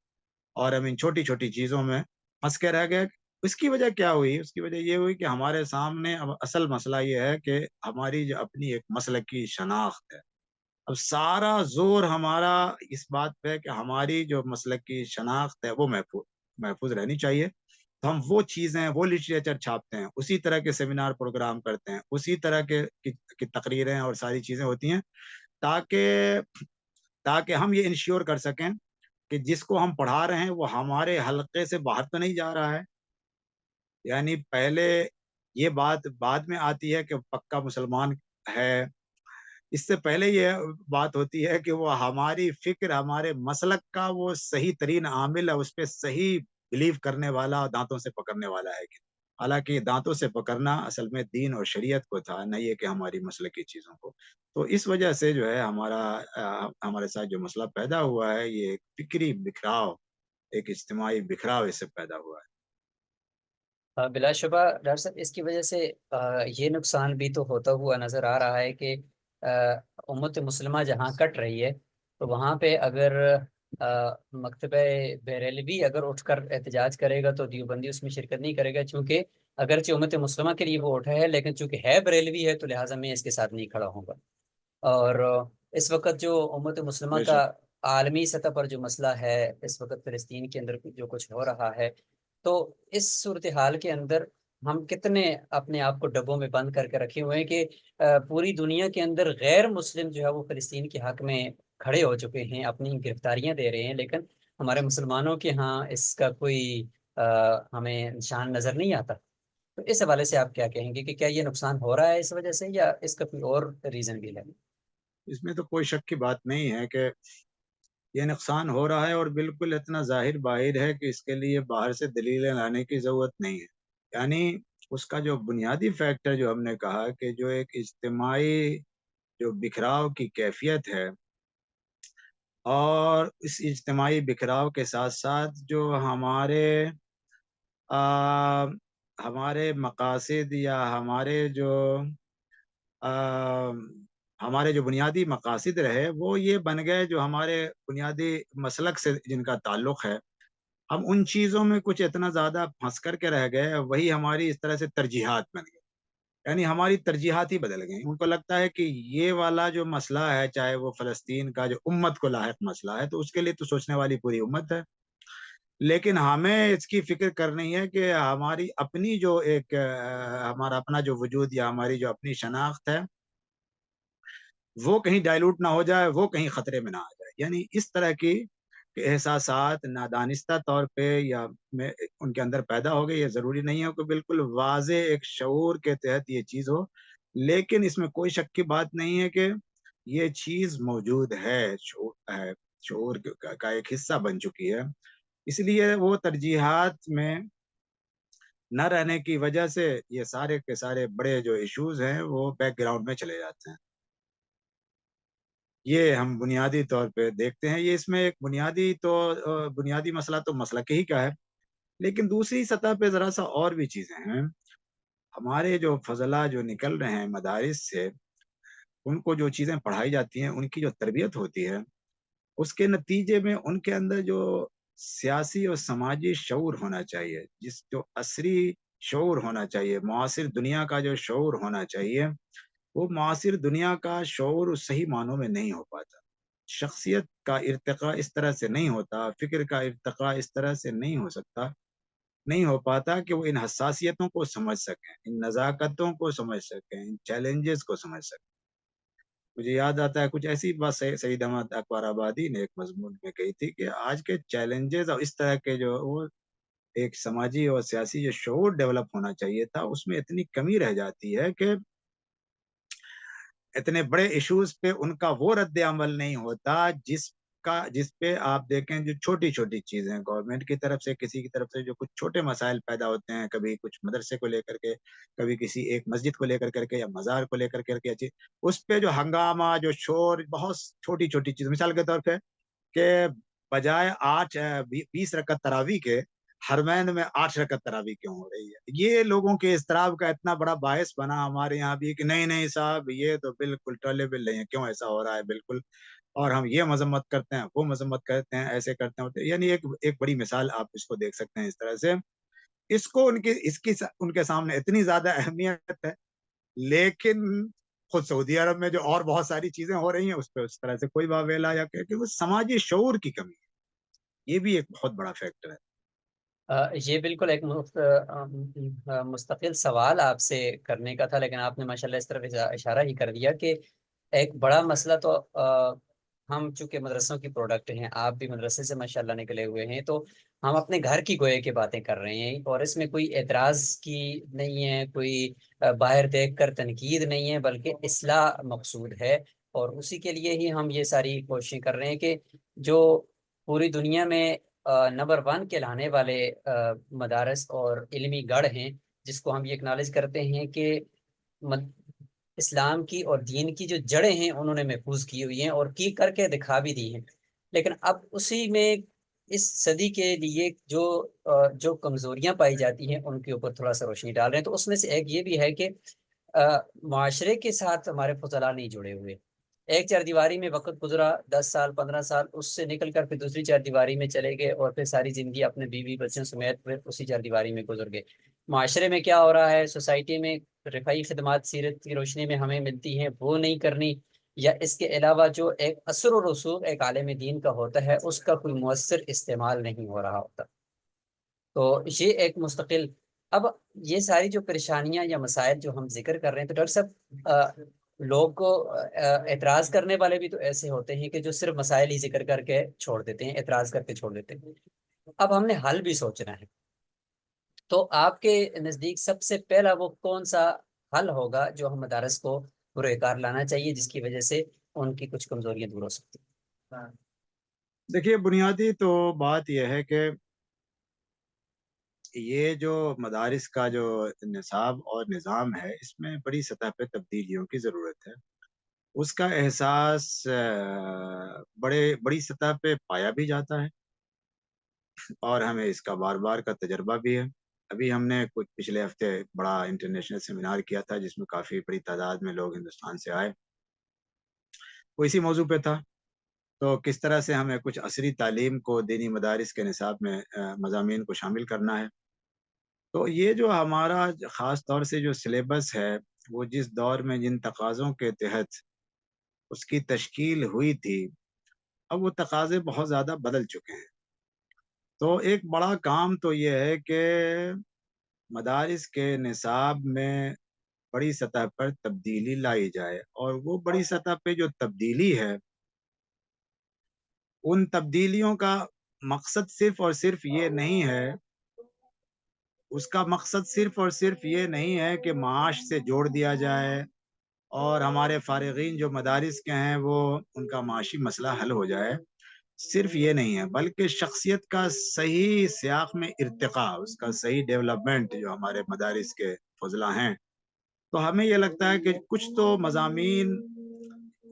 اور ہم ان چھوٹی چھوٹی چیزوں میں پھنس کے رہ گئے۔ اس کی وجہ کیا ہوئی؟ اس کی وجہ یہ ہوئی کہ ہمارے سامنے اب اصل مسئلہ یہ ہے کہ ہماری جو اپنی ایک مسلکی شناخت ہے، اب سارا زور ہمارا اس بات پہ کہ ہماری جو مسلک کی شناخت ہے وہ محفوظ رہنی چاہیے، تو ہم وہ چیزیں وہ لٹریچر چھاپتے ہیں، اسی طرح کے سیمینار پروگرام کرتے ہیں، اسی طرح کی تقریریں اور ساری چیزیں ہوتی ہیں، تاکہ تاکہ ہم یہ انشور کر سکیں کہ جس کو ہم پڑھا رہے ہیں وہ ہمارے حلقے سے باہر تو نہیں جا رہا ہے۔ یعنی پہلے یہ بات بعد میں آتی ہے کہ پکا مسلمان ہے، اس سے پہلے یہ بات ہوتی ہے کہ وہ ہماری فکر ہمارے مسلک کا وہ صحیح ترین عامل ہے، اس پہ صحیح بلیو کرنے والا دانتوں سے پکڑنے والا ہے کہ حالانکہ دانتوں سے پکڑنا اصل میں دین اور شریعت کو تھا، نہ یہ کہ ہماری مسلکی چیزوں کو۔ تو اس وجہ سے جو ہے ہمارے ساتھ جو مسئلہ پیدا ہوا ہے یہ ایک فکری بکھراؤ، ایک اجتماعی بکھراؤ اس سے پیدا ہوا ہے۔
بلا شبہ ڈاکٹر صاحب اس کی وجہ سے یہ نقصان بھی تو ہوتا ہوا نظر آ رہا ہے کہ آ، امت مسلمہ جہاں کٹ رہی ہے تو وہاں پہ اگر مکتبہ بریلوی اگر اٹھ کر احتجاج کرے گا تو دیوبندی اس میں شرکت نہیں کرے گا، چونکہ اگرچہ امت مسلمہ کے لیے وہ اٹھا ہے لیکن چونکہ ہے بریلوی ہے تو لہٰذا میں اس کے ساتھ نہیں کھڑا ہوں گا۔ اور اس وقت جو امت مسلمہ
بے
کا
شک۔
عالمی سطح پر جو مسئلہ ہے، اس وقت فلسطین کے اندر جو کچھ ہو رہا ہے، تو اس صورتحال کے اندر ہم کتنے اپنے آپ کو ڈبوں میں بند کر کے رکھے ہوئے ہیں کہ پوری دنیا کے اندر غیر مسلم جو ہے وہ فلسطین کے حق میں کھڑے ہو چکے ہیں، اپنی گرفتاریاں دے رہے ہیں، لیکن ہمارے مسلمانوں کے ہاں اس کا کوئی ہمیں نشان نظر نہیں آتا۔ تو اس حوالے سے آپ کیا کہیں گے کہ کیا یہ نقصان ہو رہا ہے اس وجہ سے، یا اس کا کوئی اور ریزن بھی ہے؟
اس میں تو کوئی شک کی بات نہیں ہے کہ یہ نقصان ہو رہا ہے، اور بالکل اتنا ظاہر باہر ہے کہ اس کے لیے باہر سے دلیلیں لانے کی ضرورت نہیں ہے۔ یعنی اس کا جو بنیادی فیکٹر جو ہم نے کہا کہ جو ایک اجتماعی جو بکھراؤ کی کیفیت ہے، اور اس اجتماعی بکھراؤ کے ساتھ ساتھ جو آ, ہمارے مقاصد یا آ, ہمارے جو بنیادی مقاصد رہے وہ یہ بن گئے جو ہمارے بنیادی مسلک سے جن کا تعلق ہے، ہم ان چیزوں میں کچھ اتنا زیادہ پھنس کر کے رہ گئے، وہی ہماری اس طرح سے ترجیحات بن گئی، یعنی ہماری ترجیحات ہی بدل گئیں۔ ان کو لگتا ہے کہ یہ والا جو مسئلہ ہے، چاہے وہ فلسطین کا جو امت کو لاحق مسئلہ ہے، تو اس کے لیے تو سوچنے والی پوری امت ہے، لیکن ہمیں اس کی فکر کرنی ہے کہ ہماری اپنی جو ہمارا اپنا جو وجود یا ہماری جو اپنی شناخت ہے وہ کہیں ڈائلوٹ نہ ہو جائے، وہ کہیں خطرے میں نہ آ جائے۔ یعنی اس طرح کی احساسات نادانستہ طور پہ یا ان کے اندر پیدا ہو گئی، یہ ضروری نہیں ہے کہ بالکل واضح ایک شعور کے تحت یہ چیز ہو، لیکن اس میں کوئی شک کی بات نہیں ہے کہ یہ چیز موجود ہے، شعور کا ایک حصہ بن چکی ہے۔ اس لیے وہ ترجیحات میں نہ رہنے کی وجہ سے یہ سارے کے سارے بڑے جو ایشوز ہیں وہ بیک گراؤنڈ میں چلے جاتے ہیں۔ یہ ہم بنیادی طور پہ دیکھتے ہیں، یہ اس میں ایک بنیادی مسئلہ تو مسلک ہی کا ہے، لیکن دوسری سطح پہ ذرا سا اور بھی چیزیں ہیں۔ ہمارے جو فضلہ جو نکل رہے ہیں مدارس سے، ان کو جو چیزیں پڑھائی جاتی ہیں، ان کی جو تربیت ہوتی ہے، اس کے نتیجے میں ان کے اندر جو سیاسی اور سماجی شعور ہونا چاہیے، جو عصری شعور ہونا چاہیے، معاصر دنیا کا جو شعور ہونا چاہیے، وہ معاصر دنیا کا شعور اس صحیح معنوں میں نہیں ہو پاتا۔ شخصیت کا ارتقاء اس طرح سے نہیں ہوتا، فکر کا ارتقاء اس طرح سے نہیں ہو سکتا نہیں ہو پاتا کہ وہ ان حساسیتوں کو سمجھ سکیں، ان نزاکتوں کو سمجھ سکیں، ان چیلنجز کو سمجھ سکیں۔ مجھے یاد آتا ہے کچھ ایسی بات سعید احمد اکبر آبادی نے ایک مضمون میں کہی تھی کہ آج کے چیلنجز اور اس طرح کے جو وہ ایک سماجی اور سیاسی جو شعور ڈیولپ ہونا چاہیے تھا، اس میں اتنی کمی رہ جاتی ہے کہ اتنے بڑے ایشوز پہ ان کا وہ رد عمل نہیں ہوتا جس پہ آپ دیکھیں جو چھوٹی چھوٹی چیزیں گورنمنٹ کی طرف سے کسی کی طرف سے جو کچھ چھوٹے مسائل پیدا ہوتے ہیں، کبھی کچھ مدرسے کو لے کر کے، کبھی کسی ایک مسجد کو لے کر کے یا مزار کو لے کر کے اس پہ جو ہنگامہ جو شور بہت چھوٹی چھوٹی چیز، مثال کے طور پہ کہ بجائے 20 رکعت تراویح کے حرمین میں 8 رکعت تراویح کیوں ہو رہی ہے؟ یہ لوگوں کے اضطراب کا اتنا بڑا باعث بنا ہمارے یہاں بھی کہ نہیں نہیں صاحب یہ تو بالکل ٹالبل نہیں ہے، کیوں ایسا ہو رہا ہے؟ بالکل، اور ہم یہ مذمت کرتے ہیں، وہ مذمت کرتے ہیں، ایسے کرتے ہیں ہوتے ہیں۔ یعنی ایک بڑی مثال آپ اس کو دیکھ سکتے ہیں اس طرح سے۔ اس کو ان کے سامنے اتنی زیادہ اہمیت ہے، لیکن خود سعودی عرب میں جو اور بہت ساری چیزیں ہو رہی ہیں اس پہ اس طرح سے کوئی واویلا یا کہ وہ سماجی شعور کی کمی ہے، یہ بھی ایک بہت بڑا فیکٹر ہے۔
یہ بالکل ایک مستقل سوال آپ سے کرنے کا تھا، لیکن آپ نے ماشاءاللہ اس طرف اشارہ ہی کر دیا کہ ایک بڑا مسئلہ تو ہم چونکہ مدرسوں کی پروڈکٹ ہیں، آپ بھی مدرسے سے ماشاءاللہ نکلے ہوئے ہیں، تو ہم اپنے گھر کی گوئے کی باتیں کر رہے ہیں، اور اس میں کوئی اعتراض کی نہیں ہے، کوئی باہر دیکھ کر تنقید نہیں ہے، بلکہ اصلاح مقصود ہے، اور اسی کے لیے ہی ہم یہ ساری کوششیں کر رہے ہیں کہ جو پوری دنیا میں نمبر 1 کے لانے والے مدارس اور علمی گڑھ ہیں، جس کو ہم یہ اکنالج کرتے ہیں کہ اسلام کی اور دین کی جو جڑیں ہیں انہوں نے محفوظ کی ہوئی ہیں اور کی کر کے دکھا بھی دی ہیں، لیکن اب اسی میں اس صدی کے لیے جو کمزوریاں پائی جاتی ہیں ان کے اوپر تھوڑا سا روشنی ڈال رہے ہیں۔ تو اس میں سے ایک یہ بھی ہے کہ معاشرے کے ساتھ ہمارے فضلاء نہیں جڑے ہوئے، ایک چار دیواری میں وقت گزرا 10 سال 15 سال، اس سے نکل کر پھر دوسری چار دیواری میں چلے گئے، اور پھر ساری زندگی اپنے بیوی بچوں سمیت پھر اسی چار دیواری میں گزر گئے۔ معاشرے میں کیا ہو رہا ہے، سوسائٹی میں رفاہی خدمات سیرت کی روشنی میں ہمیں ملتی ہیں وہ نہیں کرنی، یا اس کے علاوہ جو ایک اثر و رسوخ ایک عالم دین کا ہوتا ہے اس کا کوئی مؤثر استعمال نہیں ہو رہا ہوتا۔ تو یہ ایک مستقل، اب یہ ساری جو پریشانیاں یا مسائل جو ہم ذکر کر رہے ہیں، تو ڈاکٹر صاحب لوگ کو اعتراض کرنے والے بھی تو ایسے ہوتے ہیں کہ جو صرف مسائل ہی ذکر کر کے چھوڑ دیتے ہیں، اعتراض کر کے چھوڑ دیتے ہیں۔ اب ہم نے حل بھی سوچنا ہے، تو آپ کے نزدیک سب سے پہلا وہ کون سا حل ہوگا جو ہم مدارس کو پورے کار لانا چاہیے جس کی وجہ سے ان کی کچھ کمزوریاں دور ہو سکتی ہیں؟
دیکھیے بنیادی تو بات یہ ہے کہ یہ جو مدارس کا جو نصاب اور نظام ہے اس میں بڑی سطح پہ تبدیلیوں کی ضرورت ہے۔ اس کا احساس بڑی سطح پہ پایا بھی جاتا ہے، اور ہمیں اس کا بار بار کا تجربہ بھی ہے۔ ابھی ہم نے کچھ پچھلے ہفتے بڑا انٹرنیشنل سیمینار کیا تھا جس میں کافی بڑی تعداد میں لوگ ہندوستان سے آئے، وہ اسی موضوع پہ تھا۔ تو کس طرح سے ہمیں کچھ عصری تعلیم کو دینی مدارس کے نصاب میں مضامین کو شامل کرنا ہے۔ تو یہ جو ہمارا خاص طور سے جو سلیبس ہے، وہ جس دور میں جن تقاضوں کے تحت اس کی تشکیل ہوئی تھی، اب وہ تقاضے بہت زیادہ بدل چکے ہیں۔ تو ایک بڑا کام تو یہ ہے کہ مدارس کے نصاب میں بڑی سطح پر تبدیلی لائی جائے، اور وہ بڑی سطح پہ جو تبدیلی ہے، ان تبدیلیوں کا مقصد صرف اور صرف یہ نہیں ہے، اس کا مقصد صرف اور صرف یہ نہیں ہے کہ معاش سے جوڑ دیا جائے اور ہمارے فارغین جو مدارس کے ہیں وہ ان کا معاشی مسئلہ حل ہو جائے، صرف یہ نہیں ہے، بلکہ شخصیت کا صحیح سیاق میں ارتقاء، اس کا صحیح ڈیولپمنٹ جو ہمارے مدارس کے فضلہ ہیں۔ تو ہمیں یہ لگتا ہے کہ کچھ تو مضامین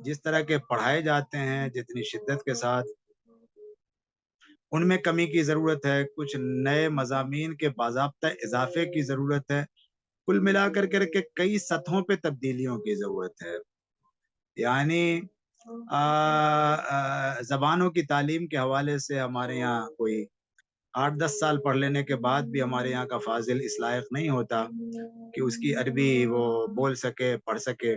جس طرح کے پڑھائے جاتے ہیں جتنی شدت کے ساتھ، ان میں کمی کی ضرورت ہے، کچھ نئے مضامین کے باضابطہ اضافے کی ضرورت ہے، کل ملا کر کے کئی سطحوں پہ تبدیلیوں کی ضرورت ہے۔ یعنی زبانوں کی تعلیم کے حوالے سے ہمارے یہاں کوئی 8 10 سال پڑھ لینے کے بعد بھی ہمارے یہاں کا فاضل اس لائق نہیں ہوتا کہ اس کی عربی وہ بول سکے، پڑھ سکے،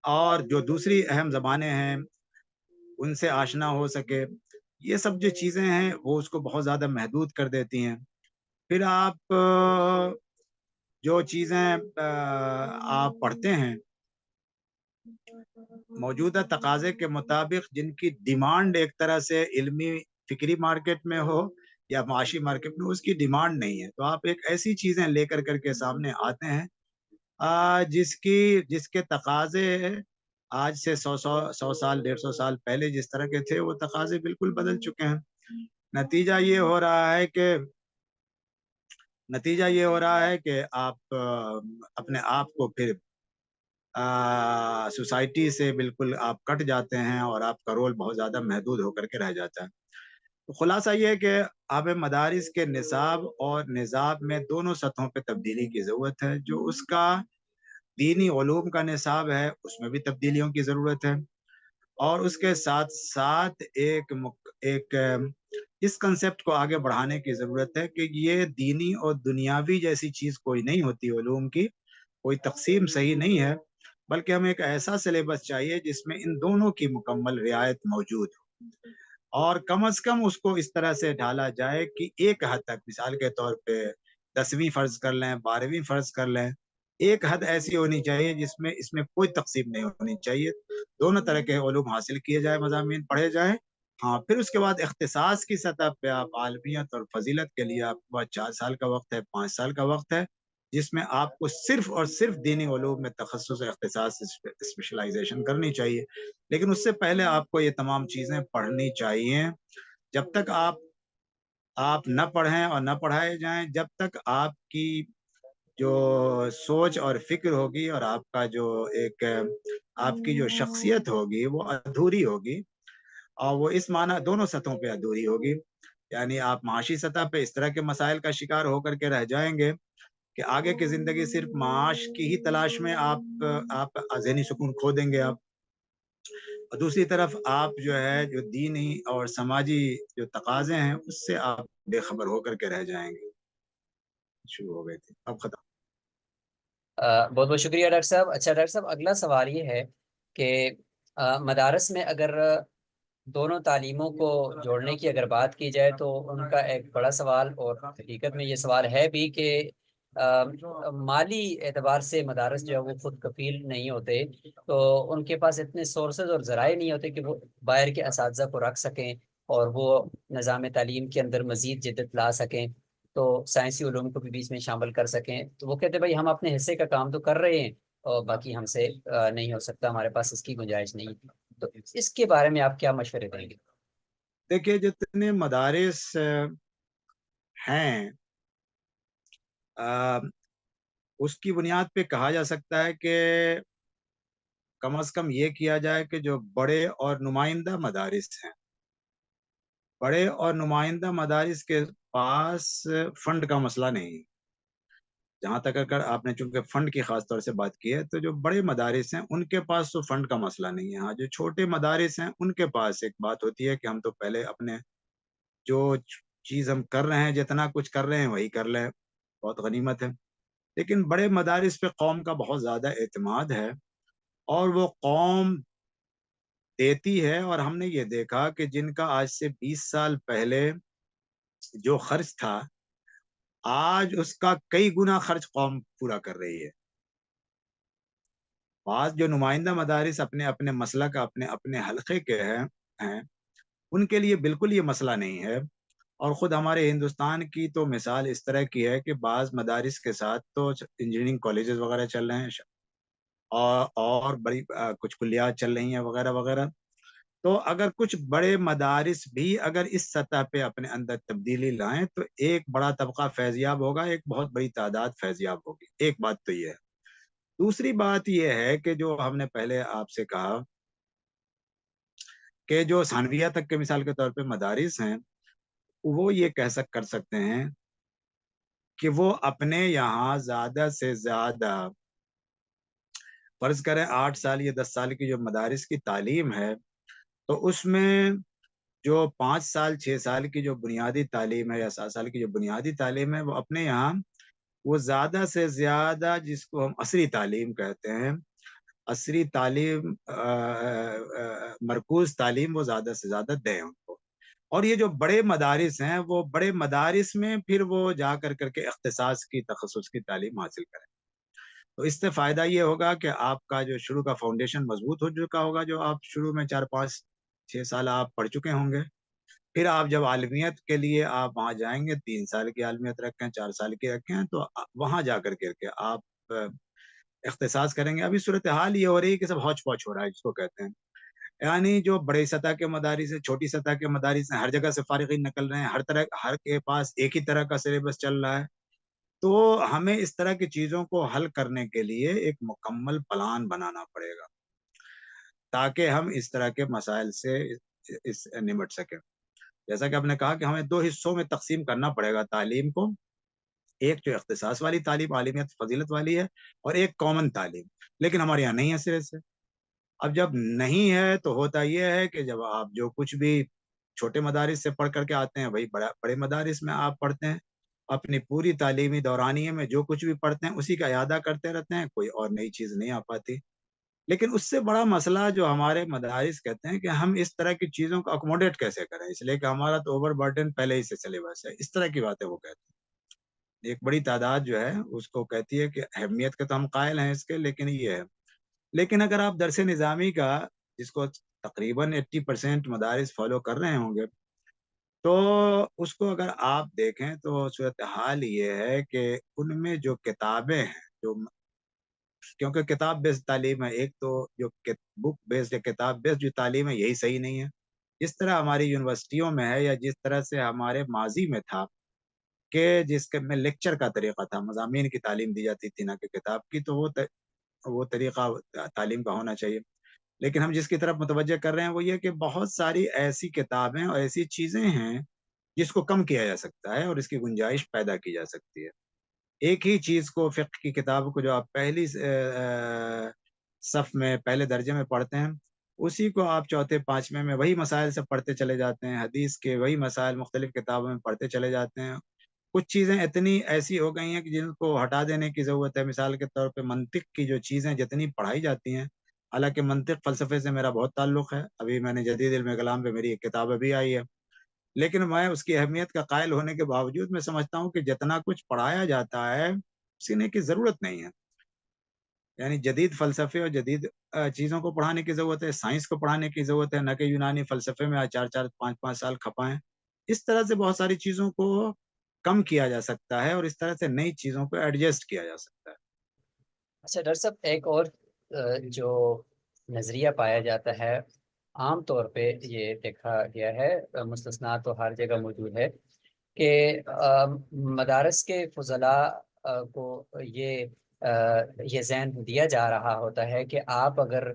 اور جو دوسری اہم زبانیں ہیں ان سے آشنا ہو سکے۔ یہ سب جو چیزیں ہیں وہ اس کو بہت زیادہ محدود کر دیتی ہیں. پھر آپ جو چیزیں آپ پڑھتے ہیں موجودہ تقاضے کے مطابق، جن کی ڈیمانڈ ایک طرح سے علمی فکری مارکیٹ میں ہو یا معاشی مارکیٹ میں، اس کی ڈیمانڈ نہیں ہے، تو آپ ایک ایسی چیزیں لے کر کے سامنے آتے ہیں جس کے تقاضے آج سے 100 سال 150 سال پہلے جس طرح کے تھے، وہ تقاضے بالکل بدل چکے ہیں. نتیجہ یہ ہو رہا ہے کہ آپ اپنے آپ کو پھر سوسائٹی سے بالکل آپ کٹ جاتے ہیں اور آپ کا رول بہت زیادہ محدود ہو کر کے رہ جاتا ہے. تو خلاصہ یہ ہے کہ اب مدارس کے نصاب اور نصاب میں دونوں سطحوں پہ تبدیلی کی ضرورت ہے. جو اس کا دینی علوم کا نصاب ہے، اس میں بھی تبدیلیوں کی ضرورت ہے، اور اس کے ساتھ ساتھ ایک اس کنسپٹ کو آگے بڑھانے کی ضرورت ہے کہ یہ دینی اور دنیاوی جیسی چیز کوئی نہیں ہوتی. علوم کی کوئی تقسیم صحیح نہیں ہے، بلکہ ہمیں ایک ایسا سلیبس چاہیے جس میں ان دونوں کی مکمل رعایت موجود ہو، اور کم از کم اس کو اس طرح سے ڈھالا جائے کہ ایک حد تک، مثال کے طور پہ 10ویں فرض کر لیں، 12ویں فرض کر لیں، ایک حد ایسی ہونی چاہیے جس میں اس میں کوئی تقسیم نہیں ہونی چاہیے. دونوں طرح کے علوم حاصل کیے جائے، مضامین پڑھے جائیں. ہاں، پھر اس کے بعد اختصاص کی سطح پہ آپ عالمیت اور فضیلت کے لیے آپ کو 4 سال کا وقت ہے، 5 سال کا وقت ہے، جس میں آپ کو صرف اور صرف دینی علوم میں تخصص اور اختصاص اسپیشلائزیشن کرنی چاہیے. لیکن اس سے پہلے آپ کو یہ تمام چیزیں پڑھنی چاہیے. جب تک آپ نہ پڑھیں اور نہ پڑھائے جائیں، جب تک آپ کی جو سوچ اور فکر ہوگی اور آپ کا جو آپ کی جو شخصیت ہوگی وہ ادھوری ہوگی، اور وہ اس معنی دونوں سطحوں پہ ادھوری ہوگی. یعنی آپ معاشی سطح پہ اس طرح کے مسائل کا شکار ہو کر کے رہ جائیں گے کہ آگے کی زندگی صرف معاش کی ہی تلاش میں آپ ذہنی سکون کھو دیں گے. آپ اور دوسری طرف آپ جو ہے جو دینی اور سماجی جو تقاضے ہیں اس سے آپ بے خبر ہو کر کے رہ جائیں گے. شروع ہو گئے تھے، اب ختم.
بہت بہت شکریہ ڈاکٹر صاحب. اچھا ڈاکٹر صاحب، اگلا سوال یہ ہے کہ مدارس میں اگر دونوں تعلیموں کو جوڑنے کی اگر بات کی جائے تو ان کا ایک بڑا سوال، اور حقیقت میں یہ سوال ہے بھی، کہ مالی اعتبار سے مدارس جو ہے وہ خود کفیل نہیں ہوتے، تو ان کے پاس اتنے سورسز اور ذرائع نہیں ہوتے کہ وہ باہر کے اساتذہ کو رکھ سکیں اور وہ نظام تعلیم کے اندر مزید جدت لا سکیں، تو سائنسی علوم کو بھی بیچ میں شامل کر سکیں. تو وہ کہتے ہیں بھائی ہم اپنے حصے کا کام تو کر رہے ہیں اور باقی ہم سے نہیں ہو سکتا، ہمارے پاس اس کی گنجائش نہیں. تو اس کے بارے میں آپ کیا مشورے دیں گے؟
دیکھیے، جتنے مدارس ہیں اس کی بنیاد پہ کہا جا سکتا ہے کہ کم از کم یہ کیا جائے کہ جو بڑے اور نمائندہ مدارس ہیں، بڑے اور نمائندہ مدارس کے پاس فنڈ کا مسئلہ نہیں. جہاں تک اگر آپ نے چونکہ فنڈ کی خاص طور سے بات کی ہے، تو جو بڑے مدارس ہیں ان کے پاس تو فنڈ کا مسئلہ نہیں ہے. ہاں، جو چھوٹے مدارس ہیں ان کے پاس ایک بات ہوتی ہے کہ ہم تو پہلے اپنے جو چیز ہم کر رہے ہیں، جتنا کچھ کر رہے ہیں وہی کر لیں، بہت غنیمت ہے. لیکن بڑے مدارس پہ قوم کا بہت زیادہ اعتماد ہے، اور وہ قوم دیتی ہے. اور ہم نے یہ دیکھا کہ جن کا آج سے 20 سال پہلے جو خرچ تھا، آج اس کا کئی گنا خرچ قوم پورا کر رہی ہے. بعض جو نمائندہ مدارس اپنے اپنے مسلک اپنے اپنے حلقے کے ہیں، ان کے لیے بالکل یہ مسئلہ نہیں ہے. اور خود ہمارے ہندوستان کی تو مثال اس طرح کی ہے کہ بعض مدارس کے ساتھ تو انجینئرنگ کالجز وغیرہ چل رہے ہیں، اور بڑی کچھ کلیات چل رہی ہیں وغیرہ وغیرہ. تو اگر کچھ بڑے مدارس بھی اگر اس سطح پہ اپنے اندر تبدیلی لائیں تو ایک بڑا طبقہ فیضیاب ہوگا، ایک بہت بڑی تعداد فیضیاب ہوگی. ایک بات تو یہ ہے. دوسری بات یہ ہے کہ جو ہم نے پہلے آپ سے کہا کہ جو ثانویہ تک کے مثال کے طور پہ مدارس ہیں، وہ یہ کر سکتے ہیں کہ وہ اپنے یہاں زیادہ سے زیادہ فرض کریں 8 سال یا 10 سال کی جو مدارس کی تعلیم ہے، تو اس میں جو 5 سال 6 سال کی جو بنیادی تعلیم ہے یا 7 سال کی جو بنیادی تعلیم ہے، وہ اپنے یہاں وہ زیادہ سے زیادہ، جس کو ہم عصری تعلیم کہتے ہیں، عصری تعلیم مرکوز تعلیم وہ زیادہ سے زیادہ دیں ان کو. اور یہ جو بڑے مدارس ہیں وہ بڑے مدارس میں پھر وہ جا کر کے اختصاص کی تخصص کی تعلیم حاصل کریں. تو اس سے فائدہ یہ ہوگا کہ آپ کا جو شروع کا فاؤنڈیشن مضبوط ہو چکا ہوگا، جو آپ شروع میں 4 5 6 سال آپ پڑھ چکے ہوں گے. پھر آپ جب عالمیت کے لیے آپ وہاں جائیں گے، 3 سال کی عالمیت رکھیں، 4 سال کی رکھیں، تو وہاں جا کر کے آپ اختصاص کریں گے. ابھی صورتحال یہ ہو رہی ہے کہ سب ہوچ پوچ ہو رہا ہے جس کو کہتے ہیں، یعنی جو بڑے سطح کے مدارس ہیں، چھوٹی سطح کے مدارس ہیں، ہر جگہ سے فارغین نکل رہے ہیں، ہر کے پاس ایک ہی طرح کا سلیبس چل رہا ہے. تو ہمیں اس طرح کی چیزوں کو حل کرنے کے لیے ایک مکمل پلان بنانا پڑے گا تاکہ ہم اس طرح کے مسائل سے نمٹ سکیں. جیسا کہ آپ نے کہا کہ ہمیں 2 حصوں میں تقسیم کرنا پڑے گا تعلیم کو، ایک جو اختصاص والی تعلیم عالمیت فضیلت والی ہے، اور ایک کامن تعلیم. لیکن ہمارے یہاں نہیں ہے سرے سے. اب جب نہیں ہے تو ہوتا یہ ہے کہ جب آپ جو کچھ بھی چھوٹے مدارس سے پڑھ کر کے آتے ہیں وہی بڑے مدارس میں آپ پڑھتے ہیں، اپنی پوری تعلیمی دورانیے میں جو کچھ بھی پڑھتے ہیں اسی کا اعادہ کرتے رہتے ہیں، کوئی اور نئی چیز نہیں آ پاتی. لیکن اس سے بڑا مسئلہ جو ہمارے مدارس کہتے ہیں کہ ہم اس طرح کی چیزوں کو اکوموڈیٹ کیسے کریں، اس لیے کہ ہمارا تو اوور برڈن پہلے ہی سے سلیبس ہے. اس طرح کی باتیں وہ کہتے ہیں. ایک بڑی تعداد جو ہے اس کو کہتی ہے کہ اہمیت کے تو ہم قائل ہیں اس کے، لیکن یہ ہے. لیکن اگر آپ درس نظامی کا، جس کو تقریباً 80% مدارس فالو کر رہے ہوں گے، تو اس کو اگر آپ دیکھیں تو صورتحال یہ ہے کہ ان میں جو کتابیں ہیں، جو کیونکہ کتاب بیسڈ تعلیم ہے، ایک تو جو بک بیسڈ یا کتاب بیسڈ جو تعلیم ہے یہی صحیح نہیں ہے. جس طرح ہماری یونیورسٹیوں میں ہے یا جس طرح سے ہمارے ماضی میں تھا کہ جس کے میں لیکچر کا طریقہ تھا، مضامین کی تعلیم دی جاتی تھی نہ کہ کتاب کی، تو وہ طریقہ تعلیم کا ہونا چاہیے. لیکن ہم جس کی طرف متوجہ کر رہے ہیں وہ یہ کہ بہت ساری ایسی کتابیں اور ایسی چیزیں ہیں جس کو کم کیا جا سکتا ہے اور اس کی گنجائش پیدا کی جا سکتی ہے. ایک ہی چیز کو، فقہ کی کتاب کو جو آپ پہلی صف میں پہلے درجے میں پڑھتے ہیں، اسی کو آپ چوتھے پانچویں میں وہی مسائل سے پڑھتے چلے جاتے ہیں، حدیث کے وہی مسائل مختلف کتابوں میں پڑھتے چلے جاتے ہیں. کچھ چیزیں اتنی ایسی ہو گئی ہیں کہ جن کو ہٹا دینے کی ضرورت ہے. مثال کے طور پہ منطق کی جو چیزیں جتنی پڑھائی جاتی ہیں، حالانکہ منطق فلسفے سے میرا بہت تعلق ہے، ابھی میں نے جدید علم کلام پہ میری ایک کتاب ابھی آئی ہے، لیکن میں اس کی اہمیت کا قائل ہونے کے باوجود میں سمجھتا ہوں کہ جتنا کچھ پڑھایا جاتا ہے سینے کی ضرورت نہیں ہے. یعنی جدید فلسفے اور جدید چیزوں کو پڑھانے کی ضرورت ہے، سائنس کو پڑھانے کی ضرورت ہے، نہ کہ یونانی فلسفے میں 4 4 5 5 سال کھپائیں. اس طرح سے بہت ساری چیزوں کو کم کیا جا سکتا ہے اور اس طرح سے نئی چیزوں کو ایڈجسٹ کیا جا سکتا ہے.
اچھا ڈاکٹر صاحب، ایک اور جو نظریہ پایا جاتا ہے، عام طور پہ یہ دیکھا گیا ہے، مستثنا تو ہر جگہ موجود ہے، کہ مدارس کے فضلاء کو یہ ذہن دیا جا رہا ہوتا ہے کہ آپ اگر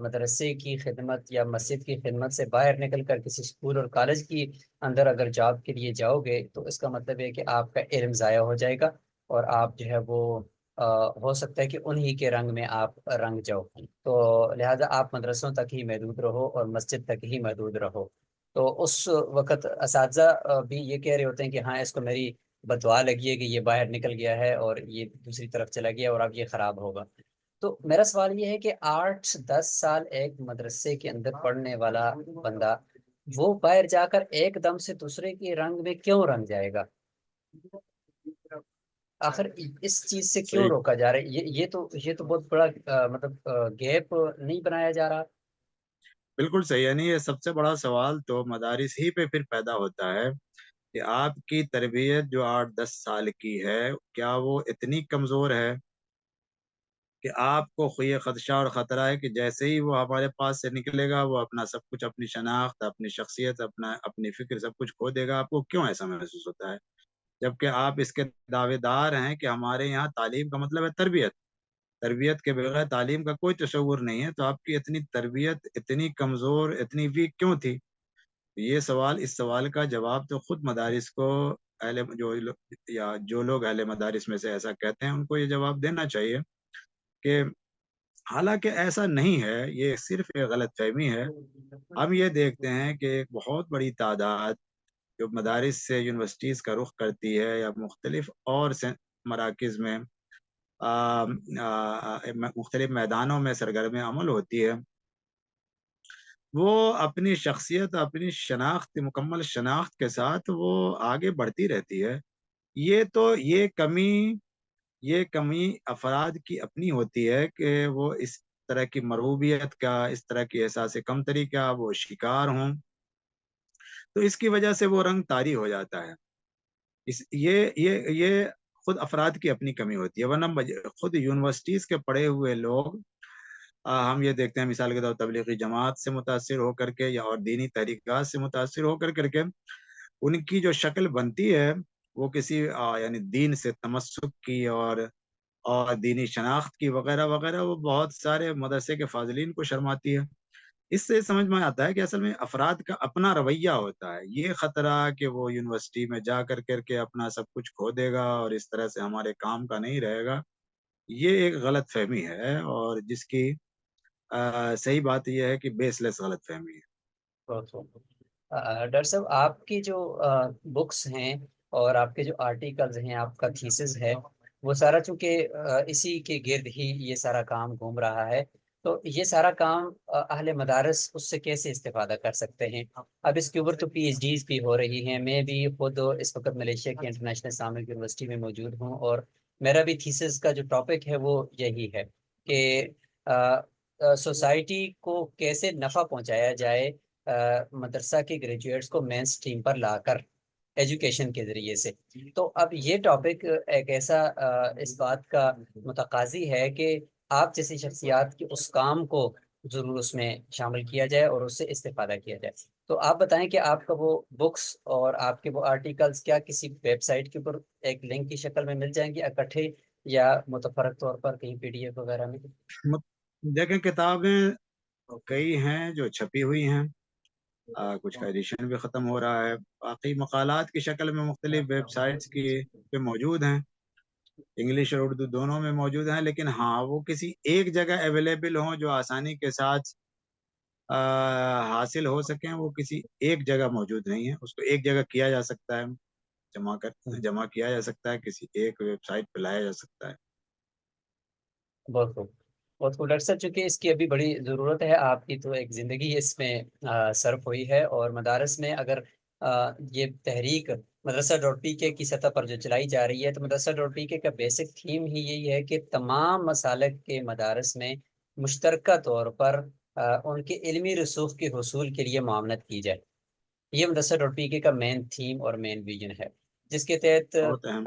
مدرسے کی خدمت یا مسجد کی خدمت سے باہر نکل کر کسی اسکول اور کالج کی اندر اگر جاب کے لیے جاؤ گے تو اس کا مطلب ہے کہ آپ کا علم ضائع ہو جائے گا، اور آپ جو ہے وہ ہو سکتا ہے کہ انہی کے رنگ میں آپ رنگ جاؤ. تو لہٰذا آپ مدرسوں تک ہی محدود رہو اور مسجد تک ہی محدود رہو. تو اس وقت اساتذہ بھی یہ کہہ رہے ہوتے ہیں کہ ہاں اس کو میری بدعا لگی ہے کہ یہ باہر نکل گیا ہے اور یہ دوسری طرف چلا گیا اور اب یہ خراب ہوگا. تو میرا سوال یہ ہے کہ 8 10 سال ایک مدرسے کے اندر پڑھنے والا بندہ وہ باہر جا کر ایک دم سے دوسرے کے رنگ میں کیوں رنگ جائے گا؟ آخر اس چیز سے کیوں
صحیح،
روکا جا رہا ہے؟ یہ تو بہت بڑا مطلب گیپ نہیں بنایا جا رہا؟
بالکل صحیح. یعنی یہ سب سے بڑا سوال تو مدارس ہی پہ پھر پیدا ہوتا ہے کہ آپ کی تربیت جو 8 10 سال کی ہے کیا وہ اتنی کمزور ہے کہ آپ کو یہ خدشہ اور خطرہ ہے کہ جیسے ہی وہ ہمارے پاس سے نکلے گا وہ اپنا سب کچھ، اپنی شناخت، اپنی شخصیت، اپنی فکر سب کچھ کھو دے گا. آپ کو کیوں ایسا محسوس ہوتا ہے جبکہ آپ اس کے دعوے دار ہیں کہ ہمارے یہاں تعلیم کا مطلب ہے تربیت، تربیت کے بغیر تعلیم کا کوئی تصور نہیں ہے. تو آپ کی اتنی تربیت اتنی کمزور، اتنی ویک کیوں تھی؟ یہ سوال، اس سوال کا جواب تو خود مدارس کو، جو لوگ اہل مدارس میں سے ایسا کہتے ہیں ان کو یہ جواب دینا چاہیے کہ حالانکہ ایسا نہیں ہے، یہ صرف ایک غلط فہمی ہے. ہم یہ دیکھتے ہیں کہ ایک بہت بڑی تعداد جو مدارس سے یونیورسٹیز کا رخ کرتی ہے یا مختلف اور مراکز میں مختلف میدانوں میں سرگرم عمل ہوتی ہے، وہ اپنی شخصیت، اپنی شناخت، مکمل شناخت کے ساتھ وہ آگے بڑھتی رہتی ہے۔ یہ کمی افراد کی اپنی ہوتی ہے کہ وہ اس طرح کی مرغوبیت کا، اس طرح کی احساس کمتری کا وہ شکار ہوں، تو اس کی وجہ سے وہ رنگ طاری ہو جاتا ہے۔ یہ خود افراد کی اپنی کمی ہوتی ہے، ورنہ خود یونیورسٹیز کے پڑھے ہوئے لوگ، ہم یہ دیکھتے ہیں مثال کے طور پر تبلیغی جماعت سے متاثر ہو کر کے یا اور دینی تحریکات سے متاثر ہو کر کے ان کی جو شکل بنتی ہے وہ کسی یعنی دین سے تمسک کی اور دینی شناخت کی وغیرہ وغیرہ، وہ بہت سارے مدرسے کے فاضلین کو شرماتی ہے۔ اس سے سمجھ میں آتا ہے کہ اصل میں افراد کا اپنا رویہ ہوتا ہے۔ یہ خطرہ کہ وہ یونیورسٹی میں جا کر کے اپنا سب کچھ کھو دے گا اور اس طرح سے ہمارے کام کا نہیں رہے گا، یہ ایک غلط فہمی ہے، اور جس کی صحیح بات یہ ہے کہ بیس لیس غلط فہمی ہے۔
بہت خوب۔ ڈاکٹر صاحب، آپ کی جو بکس ہیں اور آپ کے جو آرٹیکلز ہیں، آپ کا تھیسس ہے، وہ سارا چونکہ اسی کے گرد ہی یہ سارا کام گھوم رہا ہے، تو یہ سارا کام اہل مدارس اس سے کیسے استفادہ کر سکتے ہیں؟ اب اس کے اوپر تو پی ایچ ڈیز بھی ہو رہی ہیں، میں بھی خود اس وقت ملیشیا کی انٹرنیشنل اسلامک یونیورسٹی میں موجود ہوں، اور میرا بھی تھیسس کا جو ٹاپک ہے وہ یہی ہے کہ سوسائٹی کو کیسے نفع پہنچایا جائے مدرسہ کے گریجویٹس کو مین سٹریم پر لا کر ایجوکیشن کے ذریعے سے۔ تو اب یہ ٹاپک ایک ایسا اس بات کا متقاضی ہے کہ آپ جیسی شخصیات کے اس کام کو ضرور اس میں شامل کیا جائے اور اس سے استفادہ کیا جائے۔ تو آپ بتائیں کہ آپ کا وہ بکس اور آپ کے وہ آرٹیکلز کیا کسی ویب سائٹ کے اوپر ایک لنک کی شکل میں مل جائیں گے اکٹھے، یا متفرق طور پر کہیں پی ڈی ایف وغیرہ میں؟
دیکھیں، کتابیں کئی ہیں جو چھپی ہوئی ہیں، کچھ کا ایڈیشن بھی ختم ہو رہا ہے، باقی مقالات کی شکل میں مختلف ویب سائٹس کی پہ موجود ہیں، انگلش اور اردو دونوں میں موجود ہیں، لیکن ہاں وہ کسی ایک جگہ اویلیبل ہوں جو آسانی کے ساتھ حاصل ہو سکیں، وہ کسی ایک جگہ موجود نہیں ہے۔ اس کو ایک جگہ کیا جا سکتا ہے، جمع کیا جا سکتا ہے، کسی ایک ویب سائٹ پہ لایا جا سکتا ہے۔
بہت خوب، بہت خوب ڈاکٹر صاحب، چونکہ اس کی ابھی بڑی ضرورت ہے، آپ کی تو ایک زندگی اس میں صرف ہوئی ہے، اور مدارس میں اگر یہ تحریک مدرسہ ڈاٹ پی کے کی سطح پر جو چلائی جا رہی ہے، تو مدرسہ ڈاٹ پی کے کا بیسک تھیم ہی یہی ہے کہ تمام مسالک کے مدارس میں مشترکہ طور پر ان کے علمی رسوخ کے حصول کے لیے معاونت کی جائے۔ یہ مدرسہ ڈاٹ پی کے کا مین تھیم اور مین ویژن ہے، جس کے تحت
بہت اہم۔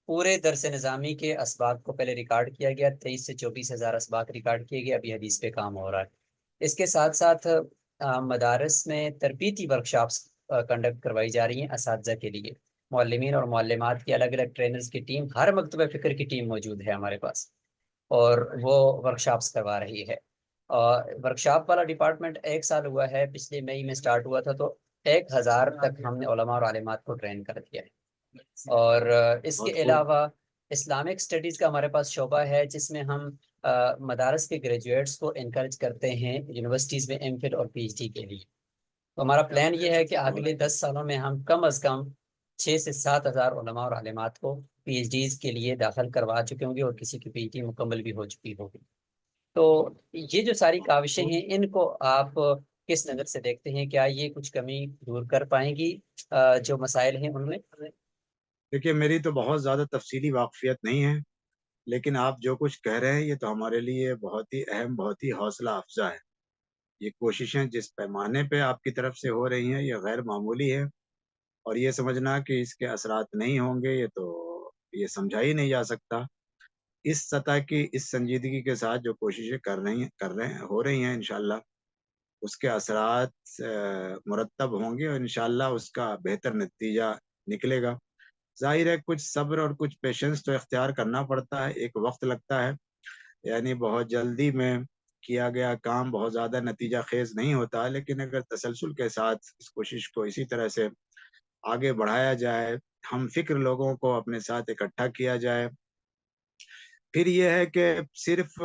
پورے درس نظامی کے اسباق کو پہلے ریکارڈ کیا گیا، 23 سے 24 ہزار اسباق ریکارڈ کیے گئے، ابھی حدیث پہ کام ہو رہا ہے۔ اس کے ساتھ ساتھ مدارس میں تربیتی ورکشاپس کنڈکٹ کروائی جا رہی ہیں اساتذہ کے لیے، معلمین اور معلمات کی الگ الگ ٹرینرز کی ٹیم، ہر مکتبہ فکر کی ٹیم موجود ہے ہمارے پاس، اور وہ ورکشاپس کروا رہی ہے۔ ورکشاپ والا ڈپارٹمنٹ 1 سال ہوا ہے، پچھلے مئی میں سٹارٹ ہوا تھا، تو 1000 تک ہم نے علماء اور عالمات کو ٹرین کر دیا ہے۔ اور اس کے
بہت خوب۔
علاوہ اسلامک اسٹڈیز کا ہمارے پاس شعبہ ہے، جس میں ہم مدارس کے گریجویٹس کو انکریج کرتے ہیں یونیورسٹیز میں ایم فل اور پی ایچ ڈی کے لیے۔ تو ہمارا پلان یہ ہے کہ اگلے 10 سالوں میں ہم کم از کم 6 سے 7 ہزار علماء اور عالمات کو پی ایچ ڈیز کے لیے داخل کروا چکے ہوں گے، اور کسی کی پی ایچ ڈی مکمل بھی ہو چکی ہوگی۔ تو یہ جو ساری کاوشیں ہیں، ان کو آپ کس نظر سے دیکھتے ہیں؟ کیا یہ کچھ کمی دور کر پائیں گی جو مسائل ہیں ان میں؟
دیکھیے، میری تو بہت زیادہ تفصیلی واقفیت نہیں ہے، لیکن آپ جو کچھ کہہ رہے ہیں یہ تو ہمارے لیے بہت ہی اہم، بہت ہی حوصلہ افزا ہے۔ یہ کوششیں جس پیمانے پہ آپ کی طرف سے ہو رہی ہیں یہ غیر معمولی ہے، اور یہ سمجھنا کہ اس کے اثرات نہیں ہوں گے یہ سمجھا ہی نہیں جا سکتا۔ اس سطح کی، اس سنجیدگی کے ساتھ جو کوششیں ہو رہی ہیں، انشاءاللہ اس کے اثرات مرتب ہوں گے، اور انشاءاللہ اس کا بہتر نتیجہ نکلے گا۔ ظاہر ہے کچھ صبر اور کچھ پیشنس تو اختیار کرنا پڑتا ہے، ایک وقت لگتا ہے، یعنی بہت جلدی میں کیا گیا کام بہت زیادہ نتیجہ خیز نہیں ہوتا، لیکن اگر تسلسل کے ساتھ اس کوشش کو اسی طرح سے آگے بڑھایا جائے، ہم فکر لوگوں کو اپنے ساتھ اکٹھا کیا جائے، پھر یہ ہے کہ صرف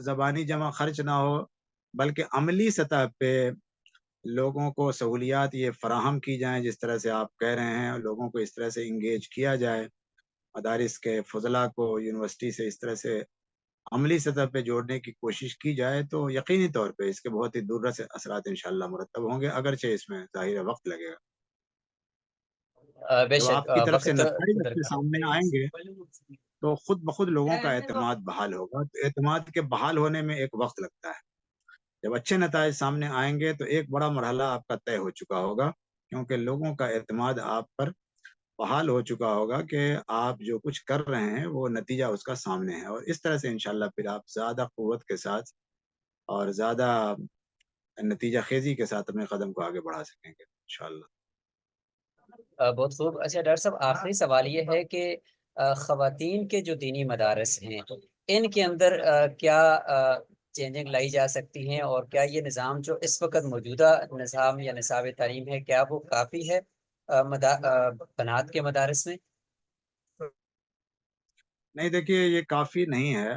زبانی جمع خرچ نہ ہو، بلکہ عملی سطح پہ لوگوں کو سہولیات یہ فراہم کی جائیں جس طرح سے آپ کہہ رہے ہیں، لوگوں کو اس طرح سے انگیج کیا جائے، مدارس کے فضلاء کو یونیورسٹی سے اس طرح سے عملی سطح پہ جوڑنے کی کوشش کی جائے تو یقینی طور پہ اس کے بہت ہی دور رس اثرات انشاءاللہ مرتب ہوں گے، اگرچہ اس میں ظاہر ہے وقت لگے گا۔
بے
جب
شک
آپ کی طرف سے
وقت
نتائج اپنے
درکار
سامنے آئیں گے تو خود بخود لوگوں کا اعتماد بحال ہوگا۔ تو اعتماد کے بحال ہونے میں ایک وقت لگتا ہے۔ جب اچھے نتائج سامنے آئیں گے تو ایک بڑا مرحلہ آپ کا طے ہو چکا ہوگا، کیونکہ لوگوں کا اعتماد آپ پر بحال ہو چکا ہوگا کہ آپ جو کچھ کر رہے ہیں وہ نتیجہ اس کا سامنے ہے، اور اس طرح سے انشاءاللہ پھر آپ زیادہ قوت کے ساتھ اور زیادہ نتیجہ خیزی کے ساتھ اپنے قدم کو آگے بڑھا سکیں گے انشاءاللہ۔
بہت خوب۔ اچھا ڈاکٹر صاحب، آخری سوال یہ ہے کہ خواتین کے جو دینی مدارس ہیں ان کے اندر کیا چینجنگ لائی جا سکتی ہیں، اور کیا یہ نظام جو اس وقت موجودہ نظام یا نصاب تعلیم ہے کیا وہ کافی ہے بنات کے مدارس میں؟
نہیں دیکھیے، یہ کافی نہیں ہے،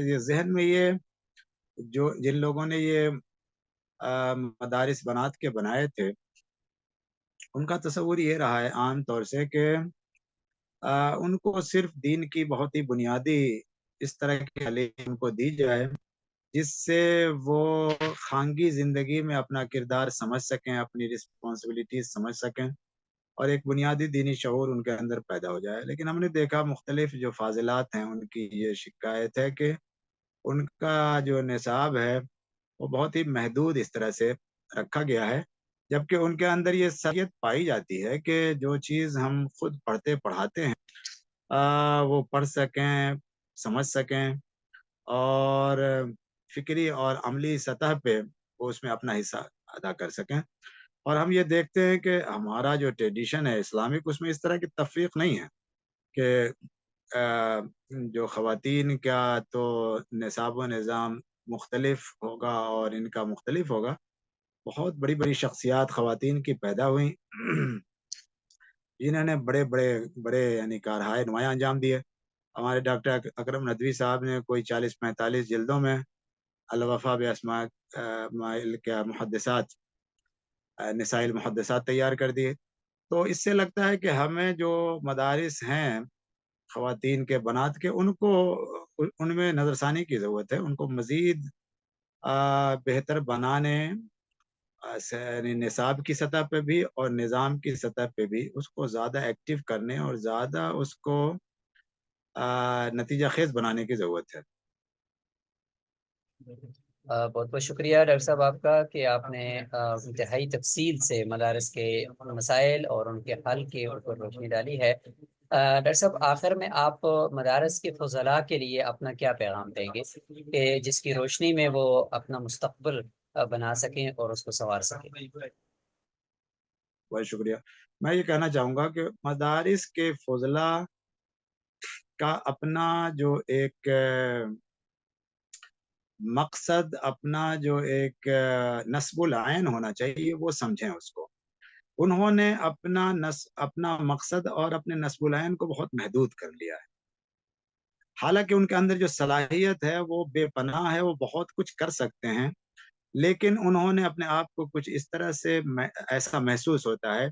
یہ ذہن میں یہ جو جن لوگوں نے یہ مدارس بنات کے بنائے تھے ان کا تصور یہ رہا ہے عام طور سے کہ ان کو صرف دین کی بہت ہی بنیادی اس طرح کی تعلیم کو دی جائے جس سے وہ خانگی زندگی میں اپنا کردار سمجھ سکیں، اپنی رسپانسبلٹیز سمجھ سکیں، اور ایک بنیادی دینی شعور ان کے اندر پیدا ہو جائے۔ لیکن ہم نے دیکھا مختلف جو فاضلات ہیں ان کی یہ شکایت ہے کہ ان کا جو نصاب ہے وہ بہت ہی محدود اس طرح سے رکھا گیا ہے، جبکہ ان کے اندر یہ صلاحیت پائی جاتی ہے کہ جو چیز ہم خود پڑھتے پڑھاتے ہیں وہ پڑھ سکیں، سمجھ سکیں، اور فکری اور عملی سطح پہ وہ اس میں اپنا حصہ ادا کر سکیں۔ اور ہم یہ دیکھتے ہیں کہ ہمارا جو ٹریڈیشن ہے اسلامک، اس میں اس طرح کی تفریق نہیں ہے کہ جو خواتین کا تو نصاب و نظام مختلف ہوگا اور ان کا مختلف ہوگا۔ بہت بڑی بڑی شخصیات خواتین کی پیدا ہوئیں جنہوں نے بڑے بڑے بڑے یعنی کارہائے نمایاں انجام دیے۔ ہمارے ڈاکٹر اکرم ندوی صاحب نے کوئی 40-45 جلدوں میں الوفا باسماء کیا محدثات نساء المحدثات تیار کر دیے۔ تو اس سے لگتا ہے کہ ہمیں جو مدارس ہیں خواتین کے بنات کے ان کو ان میں نظر ثانی کی ضرورت ہے، ان کو مزید بہتر بنانے، یعنی نصاب کی سطح پہ بھی اور نظام کی سطح پہ بھی اس کو زیادہ ایکٹیو کرنے اور زیادہ اس کو نتیجہ خیز بنانے کی ضرورت ہے۔
بہت بہت شکریہ ڈاکٹر صاحب آپ کا کہ آپ نے انتہائی تفصیل سے مدارس کے مسائل اور ان کے حل کے اوپر روشنی ڈالی ہے۔ ڈاکٹر صاحب، آخر میں آپ مدارس کے فضلاء کے لیے اپنا کیا پیغام دیں گے کہ جس کی روشنی میں وہ اپنا مستقبل بنا سکیں اور اس کو سنوار سکیں؟
بہت شکریہ۔ میں یہ کہنا چاہوں گا کہ مدارس کے فضلاء کا اپنا جو ایک مقصد، اپنا جو ایک نصب العین ہونا چاہیے، وہ سمجھیں اس کو۔ انہوں نے اپنا مقصد اور اپنے نصب العین کو بہت محدود کر لیا ہے، حالانکہ ان کے اندر جو صلاحیت ہے وہ بے پناہ ہے، وہ بہت کچھ کر سکتے ہیں، لیکن انہوں نے اپنے آپ کو کچھ اس طرح سے ایسا محسوس ہوتا ہے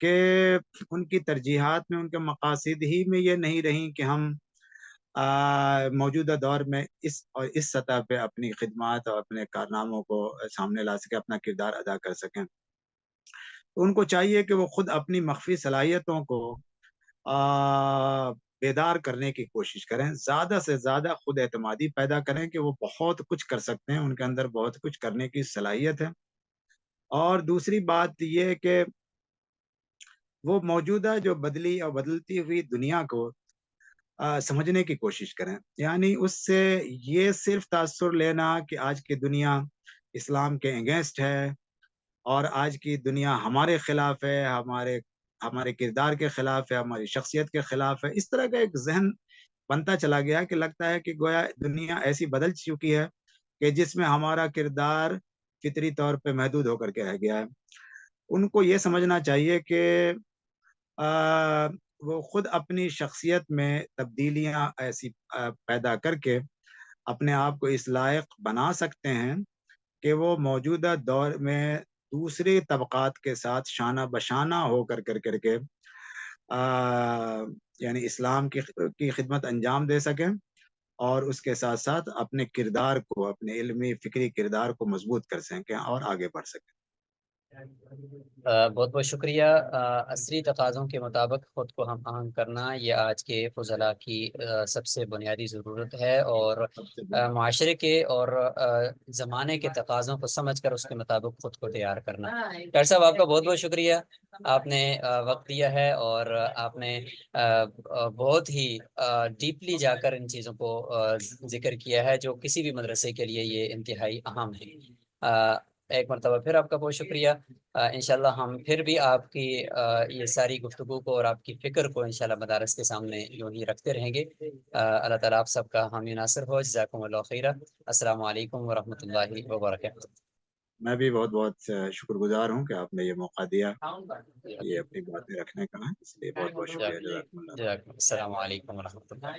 کہ ان کی ترجیحات میں، ان کے مقاصد ہی میں یہ نہیں رہیں کہ ہم موجودہ دور میں اس سطح پہ اپنی خدمات اور اپنے کارناموں کو سامنے لا سکیں، اپنا کردار ادا کر سکیں۔ تو ان کو چاہیے کہ وہ خود اپنی مخفی صلاحیتوں کو بیدار کرنے کی کوشش کریں، زیادہ سے زیادہ خود اعتمادی پیدا کریں کہ وہ بہت کچھ کر سکتے ہیں، ان کے اندر بہت کچھ کرنے کی صلاحیت ہے۔ اور دوسری بات یہ کہ وہ موجودہ جو بدلی اور بدلتی ہوئی دنیا کو سمجھنے کی کوشش کریں، یعنی اس سے یہ صرف تاثر لینا کہ آج کی دنیا اسلام کے اگینسٹ ہے اور آج کی دنیا ہمارے خلاف ہے، ہمارے کردار کے خلاف ہے، ہماری شخصیت کے خلاف ہے، اس طرح کا ایک ذہن بنتا چلا گیا کہ لگتا ہے کہ گویا دنیا ایسی بدل چکی ہے کہ جس میں ہمارا کردار فطری طور پہ محدود ہو کر کے رہ گیا ہے۔ ان کو یہ سمجھنا چاہیے کہ وہ خود اپنی شخصیت میں تبدیلیاں ایسی پیدا کر کے اپنے آپ کو اس لائق بنا سکتے ہیں کہ وہ موجودہ دور میں دوسرے طبقات کے ساتھ شانہ بشانہ ہو کر کے یعنی اسلام کی خدمت انجام دے سکیں اور اس کے ساتھ ساتھ اپنے کردار کو، اپنے علمی فکری کردار کو مضبوط کر سکیں اور آگے بڑھ سکیں۔
بہت بہت شکریہ۔ عصری تقاضوں کے مطابق خود کو ہم آہنگ کرنا یہ آج کے فضلاء کی سب سے بنیادی ضرورت ہے، اور
سب سے بڑی
معاشرے کے اور زمانے کے تقاضوں کو سمجھ کر اس کے مطابق خود کو تیار کرنا۔ ڈاکٹر صاحب آپ کا بہت بہت شکریہ، آپ نے وقت دیا ہے، اور آپ نے بہت ہی ڈیپلی جا کر ان چیزوں کو ذکر کیا ہے جو کسی بھی مدرسے کے لیے یہ انتہائی اہم ہے۔ ایک مرتبہ پھر آپ کا بہت شکریہ۔ انشاءاللہ ہم پھر بھی آپ کی یہ ساری گفتگو کو اور آپ کی فکر کو انشاءاللہ مدارس کے سامنے یوں ہی رکھتے رہیں گے۔ اللہ تعالیٰ آپ سب کا حامی ناصر ہو۔ جزاکم اللہ خیرہ۔ السلام علیکم ورحمۃ اللہ وبرکاتہ۔
میں بھی بہت بہت شکر گزار ہوں کہ آپ نے یہ موقع دیا یہ اپنی باتیں رکھنے کا، اس لیے بہت بہت شکریہ۔ جزاکم اللہ۔
السلام علیکم ورحمۃ اللہ۔